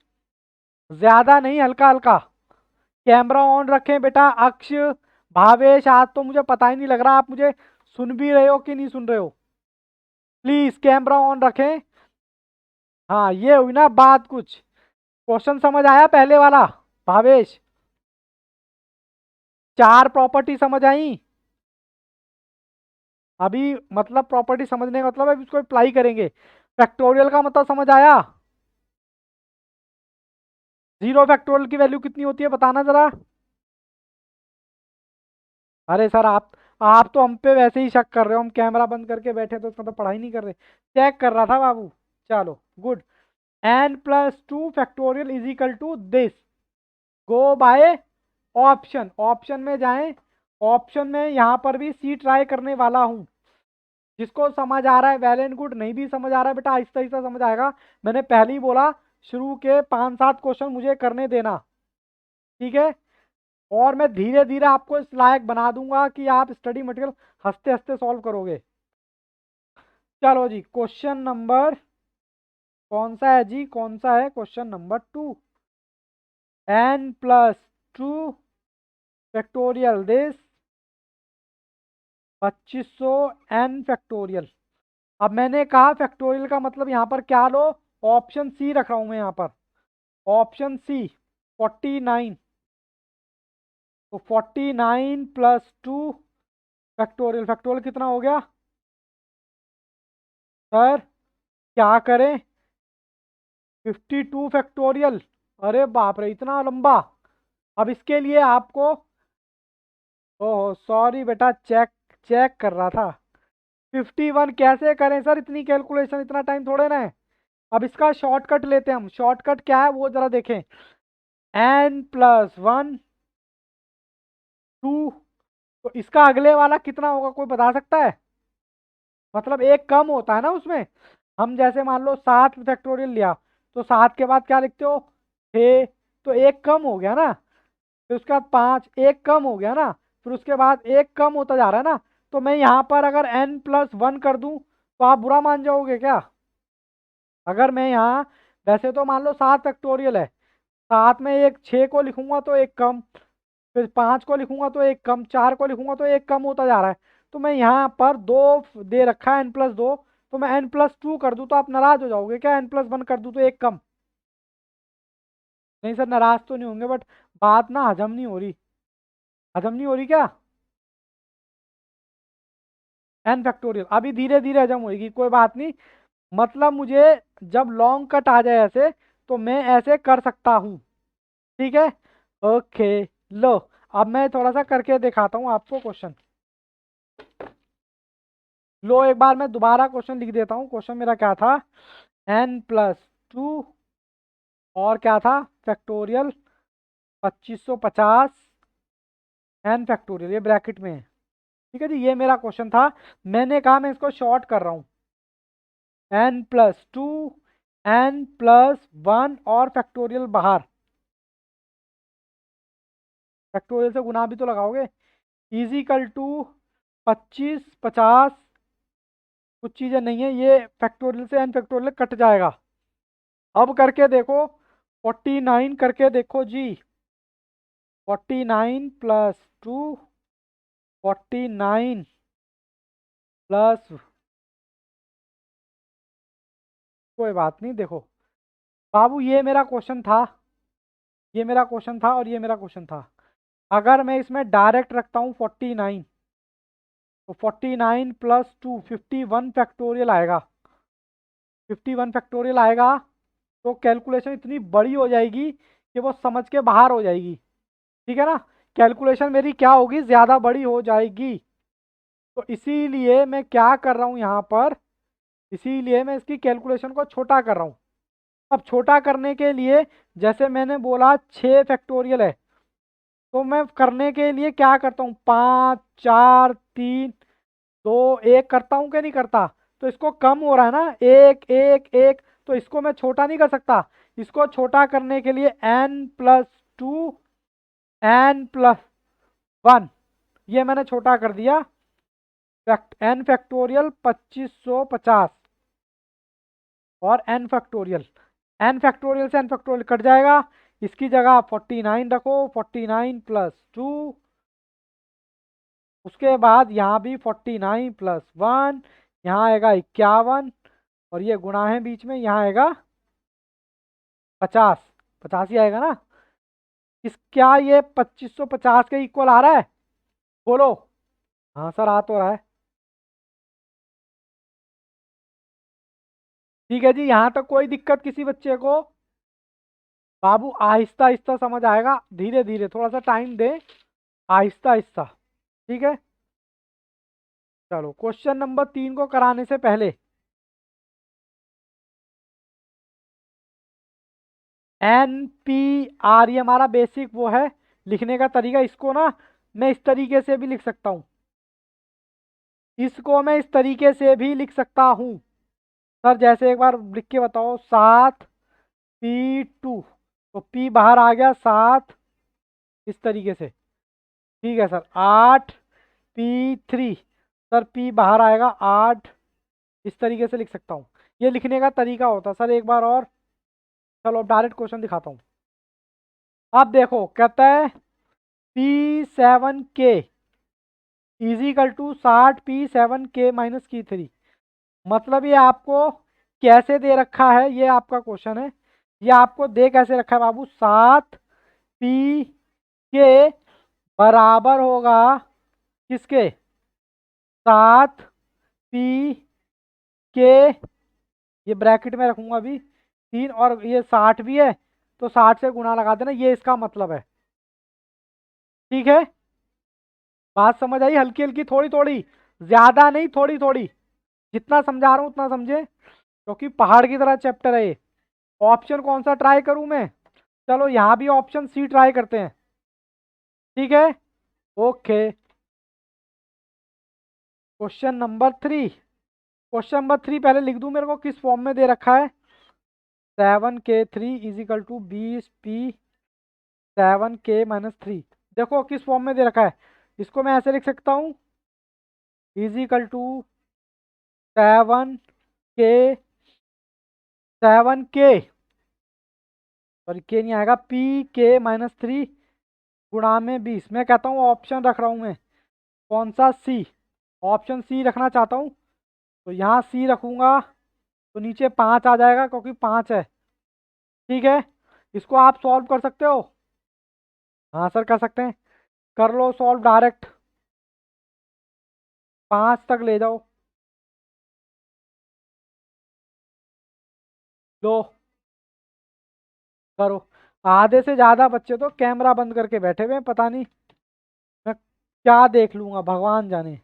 ज्यादा नहीं, हल्का हल्का। कैमरा ऑन रखें बेटा। अक्ष, भावेश, आज तो मुझे पता ही नहीं लग रहा आप मुझे सुन भी रहे हो कि नहीं सुन रहे हो। प्लीज कैमरा ऑन रखें। हाँ ये हुई ना बात कुछ। क्वेश्चन समझ आया पहले वाला भावेश? चार प्रॉपर्टी समझ आई? अभी मतलब प्रॉपर्टी समझने का मतलब अभी इसको अप्लाई करेंगे। फैक्टोरियल का मतलब समझ आया? जीरो फैक्टोरियल की वैल्यू कितनी होती है बताना जरा। अरे सर आप तो हम पे वैसे ही शक कर रहे हो, हम कैमरा बंद करके बैठे तो इसका तो पढ़ाई नहीं कर रहे, चेक कर रहा था बाबू। चलो good. n+2 factorial is equal to this. Go by option, option में जाएं। ऑप्शन में यहाँ पर भी सी ट्राई करने वाला हूँ। जिसको समझ आ रहा है वेल एंड गुड, नहीं भी समझ आ रहा है बेटा आहिस्ता आहिस्ता समझ आएगा। मैंने पहले ही बोला शुरू के 5-7 क्वेश्चन मुझे करने देना, ठीक है? और मैं धीरे धीरे आपको इस लायक बना दूंगा कि आप स्टडी मटेरियल हंसते हंसते सॉल्व करोगे। चलो जी, क्वेश्चन नंबर कौन सा है जी, कौन सा है? Question number 2। n+2 factorial this 2500 n factorial. अब मैंने कहा फैक्टोरियल का मतलब यहाँ पर क्या लो? ऑप्शन सी रख रहा हूं मैं यहाँ पर। Option C 49। तो 49+2 फैक्टोरियल, फैक्टोरियल कितना हो गया सर? क्या करें? 52 फैक्टोरियल। अरे बाप रे इतना लंबा। अब इसके लिए आपको, ओहो सॉरी बेटा, चेक चेक कर रहा था। 51 कैसे करें सर? इतनी कैलकुलेशन इतना टाइम थोड़े ना है। अब इसका शॉर्टकट लेते हैं हम। शॉर्टकट क्या है वो जरा देखें। n+1 2। तो इसका अगले वाला कितना होगा कोई बता सकता है? मतलब एक कम होता है ना उसमें। हम जैसे मान लो 7 फैक्टोरियल लिया, तो 7 के बाद क्या लिखते हो? 6। तो एक कम हो गया ना। फिर उसके बाद 5, एक कम हो गया ना। फिर उसके बाद एक कम होता जा रहा है ना। तो मैं यहाँ पर अगर n+1 कर दूं तो आप बुरा मान जाओगे क्या? अगर मैं यहाँ, वैसे तो मान लो 7 फैक्टोरियल है, 7 में एक 6 को लिखूंगा तो एक कम, फिर 5 को लिखूंगा तो एक कम, 4 को लिखूंगा तो एक कम होता जा रहा है। तो मैं यहाँ पर 2 दे रखा है n+2, तो मैं n+2 कर दूं तो आप नाराज हो जाओगे क्या? n+1 कर दूं तो एक कम। नहीं सर नाराज तो नहीं होंगे, बट बात ना हजम नहीं हो रही। हजम नहीं हो रही क्या? n फैक्टोरियल अभी धीरे धीरे हजम होगी, कोई बात नहीं। मतलब मुझे जब लॉन्ग कट आ जाए ऐसे, तो मैं ऐसे कर सकता हूँ, ठीक है? ओके। लो, अब मैं थोड़ा सा करके दिखाता हूँ आपको क्वेश्चन। लो एक बार मैं दोबारा क्वेश्चन लिख देता हूँ। क्वेश्चन मेरा क्या था? n+2 और क्या था? फैक्टोरियल 2550 n फैक्टोरियल, ये ब्रैकेट में है, ठीक है जी? ये मेरा क्वेश्चन था। मैंने कहा मैं इसको शॉर्ट कर रहा हूँ। n+2 n+1 और फैक्टोरियल बाहर। फैक्टोरियल से गुना भी तो लगाओगे। Is equal to 25 50। कुछ चीज़ें नहीं है, ये फैक्टोरियल से एन फैक्टोरियल कट जाएगा। अब करके देखो, 49 करके देखो जी। 49+2, 49 प्लस, कोई बात नहीं। देखो बाबू, ये मेरा क्वेश्चन था, ये मेरा क्वेश्चन था और ये मेरा क्वेश्चन था। अगर मैं इसमें डायरेक्ट रखता हूँ 49, तो 49+2 51 फैक्टोरियल आएगा। 51 फैक्टोरियल आएगा। तो कैलकुलेशन इतनी बड़ी हो जाएगी कि वो समझ के बाहर हो जाएगी, ठीक है ना? कैलकुलेशन मेरी क्या होगी? ज़्यादा बड़ी हो जाएगी। तो इसीलिए मैं क्या कर रहा हूँ यहाँ पर, इसीलिए मैं इसकी कैलकुलेशन को छोटा कर रहा हूँ। अब छोटा करने के लिए, जैसे मैंने बोला 6 फैक्टोरियल है, तो मैं करने के लिए क्या करता हूँ? 5 4 3 2 1 करता हूँ कि नहीं करता? तो इसको कम हो रहा है ना, एक एक एक, तो इसको मैं छोटा नहीं कर सकता। इसको छोटा करने के लिए n+2 n+1, ये मैंने छोटा कर दिया। n फैक्टोरियल 2550 और n फैक्टोरियल, n फैक्टोरियल से n फैक्टोरियल कट जाएगा। इसकी जगह 49 रखो, 49+2। उसके बाद यहाँ भी 49+1, यहाँ आएगा 51, और ये गुणा है बीच में, यहाँ आएगा 50, 50 ही आएगा ना। क्या ये 2550 के इक्वल आ रहा है? बोलो। हाँ सर, आ तो रहा है। ठीक है जी, यहाँ तक कोई दिक्कत किसी बच्चे को? बाबू आहिस्ता आहिस्ता समझ आएगा, धीरे धीरे, थोड़ा सा टाइम दे, आहिस्ता आहिस्ता। ठीक है, चलो क्वेश्चन नंबर 3 को कराने से पहले NPR, ये हमारा बेसिक वो है लिखने का तरीका। इसको ना मैं इस तरीके से भी लिख सकता हूँ, इसको मैं इस तरीके से भी लिख सकता हूँ। सर जैसे एक बार लिख के बताओ, 7P2, तो P बाहर आ गया 7, इस तरीके से। ठीक है सर, 8P3, सर P बाहर आएगा 8, इस तरीके से लिख सकता हूँ। ये लिखने का तरीका होता है सर। एक बार और, चलो अब डायरेक्ट क्वेश्चन दिखाता हूँ। अब देखो, कहता है P7K is equal to 60P7K minus की 3। मतलब ये आपको कैसे दे रखा है, ये आपका क्वेश्चन है। ये आपको दे कैसे रखा है बाबू? 7P के बराबर होगा किसके? 7P के, ये ब्रैकेट में रखूंगा अभी 3, और ये 60 भी है, तो 60 से गुणा लगा देना, ये इसका मतलब है। ठीक है, बात समझ आई? हल्की हल्की, थोड़ी थोड़ी, ज्यादा नहीं, थोड़ी थोड़ी। जितना समझा रहा हूं उतना समझे, क्योंकि पहाड़ की तरह चैप्टर है ये। ऑप्शन कौन सा ट्राई करूं मैं? चलो यहाँ भी ऑप्शन सी ट्राई करते हैं। ठीक है, ओके। क्वेश्चन नंबर 3 पहले लिख दूं, मेरे को किस फॉर्म में दे रखा है? 7K3 is equal to 20P7K-3। देखो किस फॉर्म में दे रखा है, इसको मैं ऐसे लिख सकता हूँ, इजिकल टू 7K सॉरी, के नहीं आएगा, P K-3 गुणा में 20। मैं कहता हूँ ऑप्शन रख रहा हूँ मैं, कौन सा? सी। ऑप्शन सी रखना चाहता हूँ, तो यहाँ सी रखूंगा, तो नीचे 5 आ जाएगा, क्योंकि 5 है। ठीक है, इसको आप सॉल्व कर सकते हो? हाँ सर, कर सकते हैं। कर लो सॉल्व डायरेक्ट, 5 तक ले जाओ। लो, करो। आधे से ज्यादा बच्चे तो कैमरा बंद करके बैठे हुए हैं, पता नहीं मैं क्या देख लूंगा, भगवान जाने।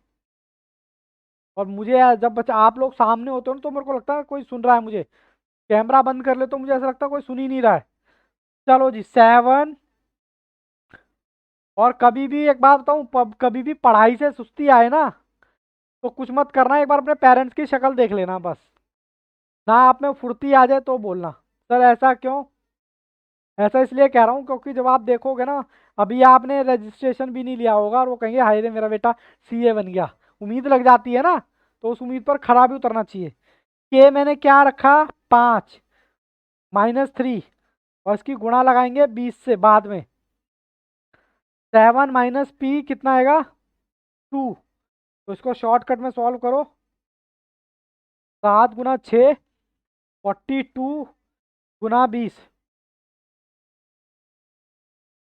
और मुझे जब बच्चा आप लोग सामने होते हो ना, तो मेरे को लगता है कोई सुन रहा है मुझे। कैमरा बंद कर ले तो मुझे ऐसा लगता है कोई सुन ही नहीं रहा है। चलो जी, 7। और कभी भी एक बात बताऊं, कभी भी पढ़ाई से सुस्ती आए ना, तो कुछ मत करना, एक बार अपने पेरेंट्स की शक्ल देख लेना बस। ना आप में फुर्ती आ जाए तो बोलना। सर ऐसा क्यों? ऐसा इसलिए कह रहा हूँ क्योंकि जब आप देखोगे ना, अभी आपने रजिस्ट्रेशन भी नहीं लिया होगा, और वो कहेंगे हाय रे मेरा बेटा CA बन गया, उम्मीद लग जाती है ना, तो उस उम्मीद पर खरा भी उतरना चाहिए। के मैंने क्या रखा? 5 -3, और इसकी गुणा लगाएंगे 20 से बाद में। 7 माइनस पी कितना आएगा? 2। तो इसको शॉर्टकट में सॉल्व करो, 7 × 6 42 × 20।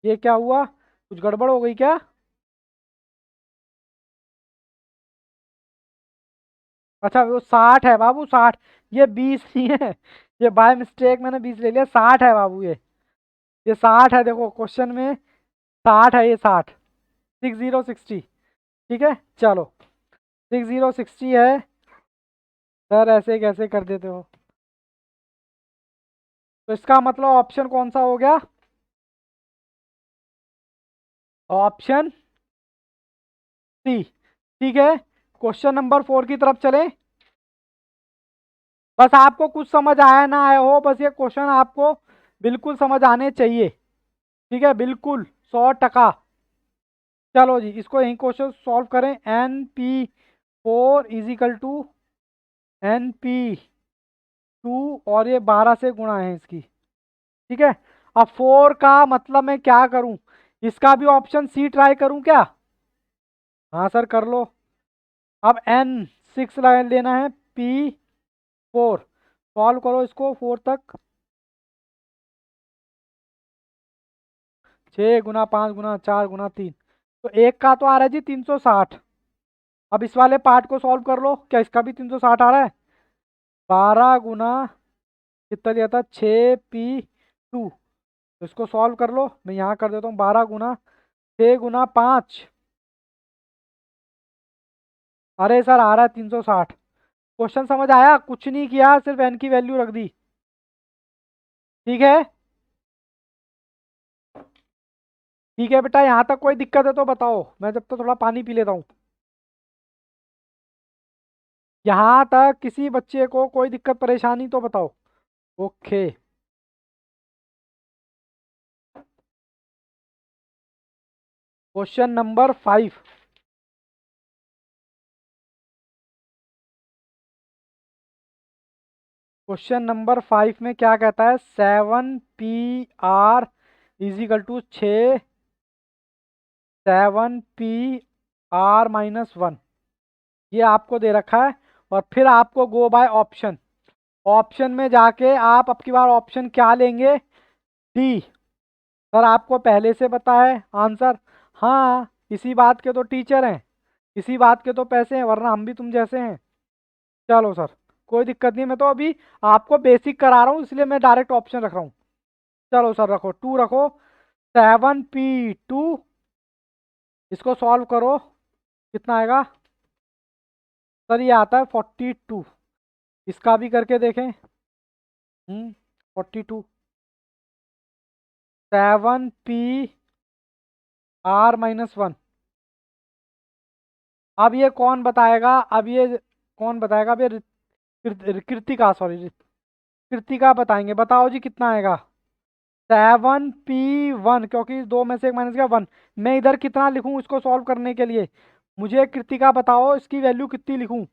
ये क्या हुआ, कुछ गड़बड़ हो गई क्या? अच्छा, वो 60 है बाबू, 60। ये 20 नहीं है, ये बाय मिस्टेक मैंने 20 ले लिया, 60 है बाबू ये 60 है, देखो क्वेश्चन में 60 है, ये 60, 6060। ठीक है, चलो 6060 है। सर ऐसे कैसे कर देते हो? तो इसका मतलब ऑप्शन कौन सा हो गया? Option C. ठीक है, क्वेश्चन नंबर 4 की तरफ चलें। बस आपको कुछ समझ आया ना आया हो, बस ये क्वेश्चन आपको बिल्कुल समझ आने चाहिए। ठीक है, बिल्कुल 100%। चलो जी, इसको यही क्वेश्चन सॉल्व करें। NP4 इजिकल टू NP2, और ये 12 से गुणा है इसकी। ठीक है, अब 4 का मतलब मैं क्या करूं? इसका भी ऑप्शन सी ट्राई करूं क्या? हाँ सर, कर लो। अब N6 लेना है, P4। सॉल्व करो इसको 4 तक। 6 गुना 5 गुना 4 गुना 3, तो एक का तो आ रहा है जी 360। अब इस वाले पार्ट को सॉल्व कर लो, क्या इसका भी 360 आ रहा है? 12 गुना कितना दिया था, 6p2, तो इसको सॉल्व कर लो। मैं यहाँ कर देता हूँ 12 गुना 6 गुना 5। अरे सर आ रहा है 360। क्वेश्चन समझ आया? कुछ नहीं किया, सिर्फ एन की वैल्यू रख दी। ठीक है, ठीक है बेटा, यहाँ तक कोई दिक्कत है तो बताओ, मैं जब तक थोड़ा पानी पी लेता हूँ। यहाँ तक किसी बच्चे को कोई दिक्कत परेशानी तो बताओ। Okay, question number 5। Question number 5 में क्या कहता है, 7PR इजिकल टू 7PR-1, ये आपको दे रखा है। और फिर आपको गो बाय ऑप्शन, ऑप्शन में जाके आप अब की बार ऑप्शन क्या लेंगे, डी। सर आपको पहले से पता है आंसर? हाँ, इसी बात के तो टीचर हैं, इसी बात के तो पैसे हैं, वरना हम भी तुम जैसे हैं। चलो सर, कोई दिक्कत नहीं, मैं तो अभी आपको बेसिक करा रहा हूँ, इसलिए मैं डायरेक्ट ऑप्शन रख रहा हूँ। चलो सर रखो, 2 रखो, 7p2, इसको सॉल्व करो, कितना आएगा? सर ये आता है 42। इसका भी करके देखें। 42, 7PR-1। अब ये कौन बताएगा, अब ये कौन बताएगा? अब ये कृतिका, सॉरी कृतिका बताएंगे। बताओ जी कितना आएगा? 7p1, क्योंकि दो में से एक माइनस का 1। मैं इधर कितना लिखूं इसको सॉल्व करने के लिए? मुझे कृतिका बताओ, इसकी वैल्यू कितनी लिखूं?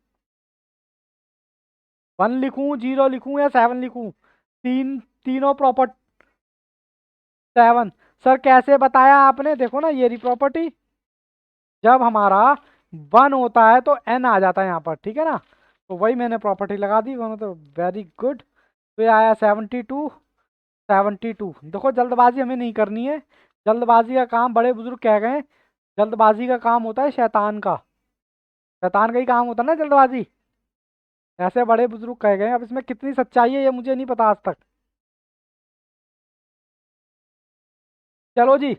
1 लिखूं, 0 लिखूं या 7 लिखूं? तीनों प्रॉपर्टी 7। सर कैसे बताया आपने? देखो ना, ये रही प्रॉपर्टी, जब हमारा 1 होता है तो n आ जाता है यहाँ पर, ठीक है ना, तो वही मैंने प्रॉपर्टी लगा दी, वो तो वेरी गुड। तो ये आया 72। 72, देखो जल्दबाजी हमें नहीं करनी है, जल्दबाजी का काम बड़े बुजुर्ग कह गए, जल्दबाजी का काम होता है शैतान का, शैतान का ही काम होता है ना जल्दबाजी, ऐसे बड़े बुजुर्ग कह गए। अब इसमें कितनी सच्चाई है ये मुझे नहीं पता आज तक। चलो जी,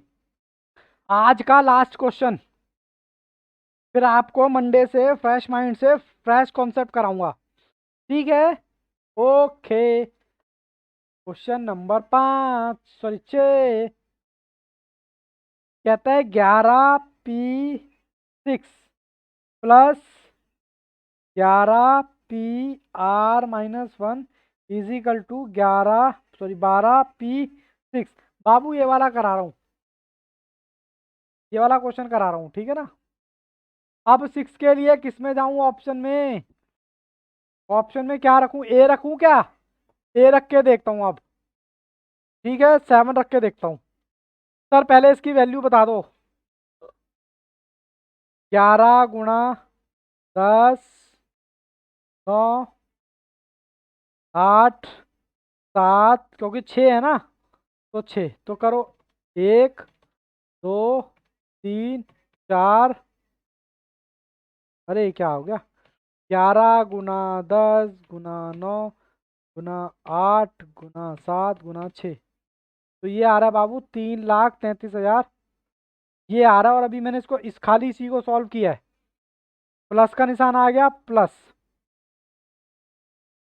आज का लास्ट क्वेश्चन, फिर आपको मंडे से फ्रेश माइंड से फ्रेश कॉन्सेप्ट कराऊंगा, ठीक है? ओके, क्वेश्चन नंबर 5, सॉरी 6, कहता है 11p6 plus 11PR-1 is equal to 12p6। बाबू ये वाला करा रहा हूँ, ये वाला क्वेश्चन करा रहा हूँ, ठीक है ना? अब 6 के लिए किस में जाऊँ ऑप्शन में? ऑप्शन में क्या रखूँ, ए रखूँ क्या? ए रख के देखता हूँ अब, ठीक है, 7 रख के देखता हूँ। सर पहले इसकी वैल्यू बता दो। 11 गुणा 10, 9, 8, 7, क्योंकि 6 है ना, तो 6 तो करो, 1, 2, 3, 4, अरे क्या हो गया, 11 गुना 10 गुना 9 गुना 8 गुना 7 गुना 6, तो ये आ रहा है बाबू 3,33,000, ये आ रहा है। और अभी मैंने इसको इस खाली इसी को सॉल्व किया है, प्लस का निशान आ गया, प्लस।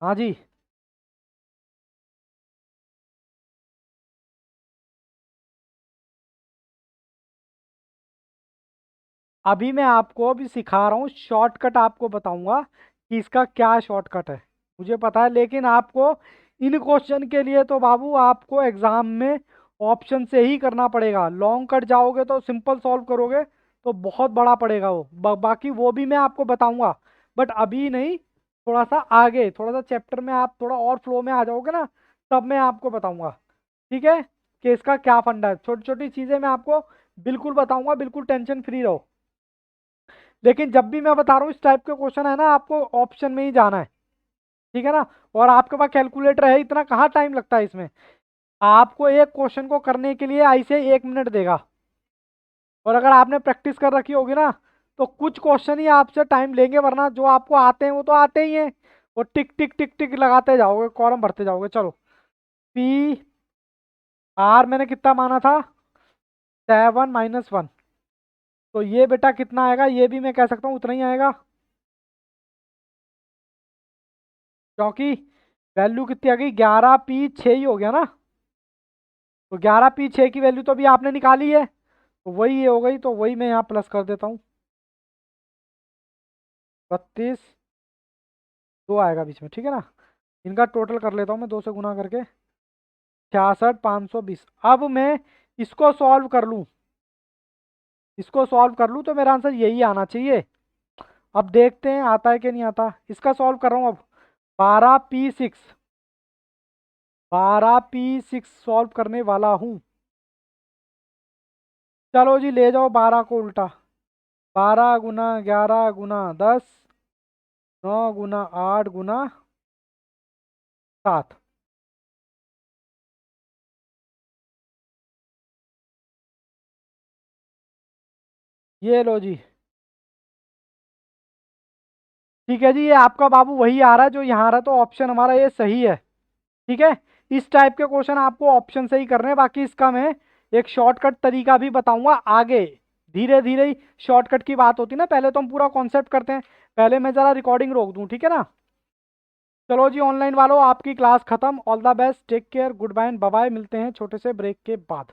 हाँ जी, अभी मैं आपको अभी सिखा रहा हूँ शॉर्टकट, आपको बताऊंगा कि इसका क्या शॉर्टकट है, मुझे पता है, लेकिन आपको इन क्वेश्चन के लिए तो बाबू आपको एग्जाम में ऑप्शन से ही करना पड़ेगा। लॉन्ग कट जाओगे तो सिंपल सॉल्व करोगे तो बहुत बड़ा पड़ेगा वो, बाकी वो भी मैं आपको बताऊंगा, बट अभी नहीं, थोड़ा सा आगे, थोड़ा सा चैप्टर में आप थोड़ा और फ्लो में आ जाओगे ना, तब मैं आपको बताऊंगा, ठीक है, कि इसका क्या फंडा है। छोटी छोटी चीज़ें मैं आपको बिल्कुल बताऊंगा, बिल्कुल टेंशन फ्री रहो। लेकिन जब भी मैं बता रहा हूँ इस टाइप के क्वेश्चन है ना, आपको ऑप्शन में ही जाना है, ठीक है ना? और आपके पास कैलकुलेटर है, इतना कहाँ टाइम लगता है इसमें, आपको एक क्वेश्चन को करने के लिए ऐसे 1 मिनट देगा, और अगर आपने प्रैक्टिस कर रखी होगी ना तो कुछ क्वेश्चन ही आपसे टाइम लेंगे, वरना जो आपको आते हैं वो तो आते ही हैं, और टिक टिक टिक टिक लगाते जाओगे, कॉलम भरते जाओगे। चलो, पी आर मैंने कितना माना था, 7 - 1, तो ये बेटा कितना आएगा, ये भी मैं कह सकता हूँ उतना ही आएगा, क्योंकि वैल्यू कितनी आ गई, 11P6 ही हो गया ना। तो 11P6 की वैल्यू तो अभी आपने निकाली है, तो वही ये हो गई, तो वही मैं यहाँ प्लस कर देता हूँ, 32, 2 आएगा बीच में, ठीक है ना। इनका टोटल कर लेता हूँ मैं 2 से गुना करके, 66,520। अब मैं इसको सॉल्व कर लूँ, इसको सॉल्व कर लूँ तो मेरा आंसर यही आना चाहिए। अब देखते हैं आता है कि नहीं आता। इसका सॉल्व कर रहा हूँ अब, 12P6, 12P6 सॉल्व करने वाला हूँ। चलो जी, ले जाओ 12 को उल्टा, 12 × 11 × 10, 9 × 8 × 7। ये लो जी, ठीक है जी, ये आपका बाबू वही आ रहा है जो यहाँ आ रहा है, तो ऑप्शन हमारा ये सही है। ठीक है, इस टाइप के क्वेश्चन आपको ऑप्शन से ही करने हैं, बाकी इसका मैं एक शॉर्टकट तरीका भी बताऊंगा आगे। धीरे धीरे ही शॉर्टकट की बात होती है ना, पहले तो हम पूरा कॉन्सेप्ट करते हैं। पहले मैं जरा रिकॉर्डिंग रोक दूं, ठीक है ना। चलो जी ऑनलाइन वालों, आपकी क्लास खत्म। All the best, take care, good bye, bye bye. मिलते हैं छोटे से ब्रेक के बाद।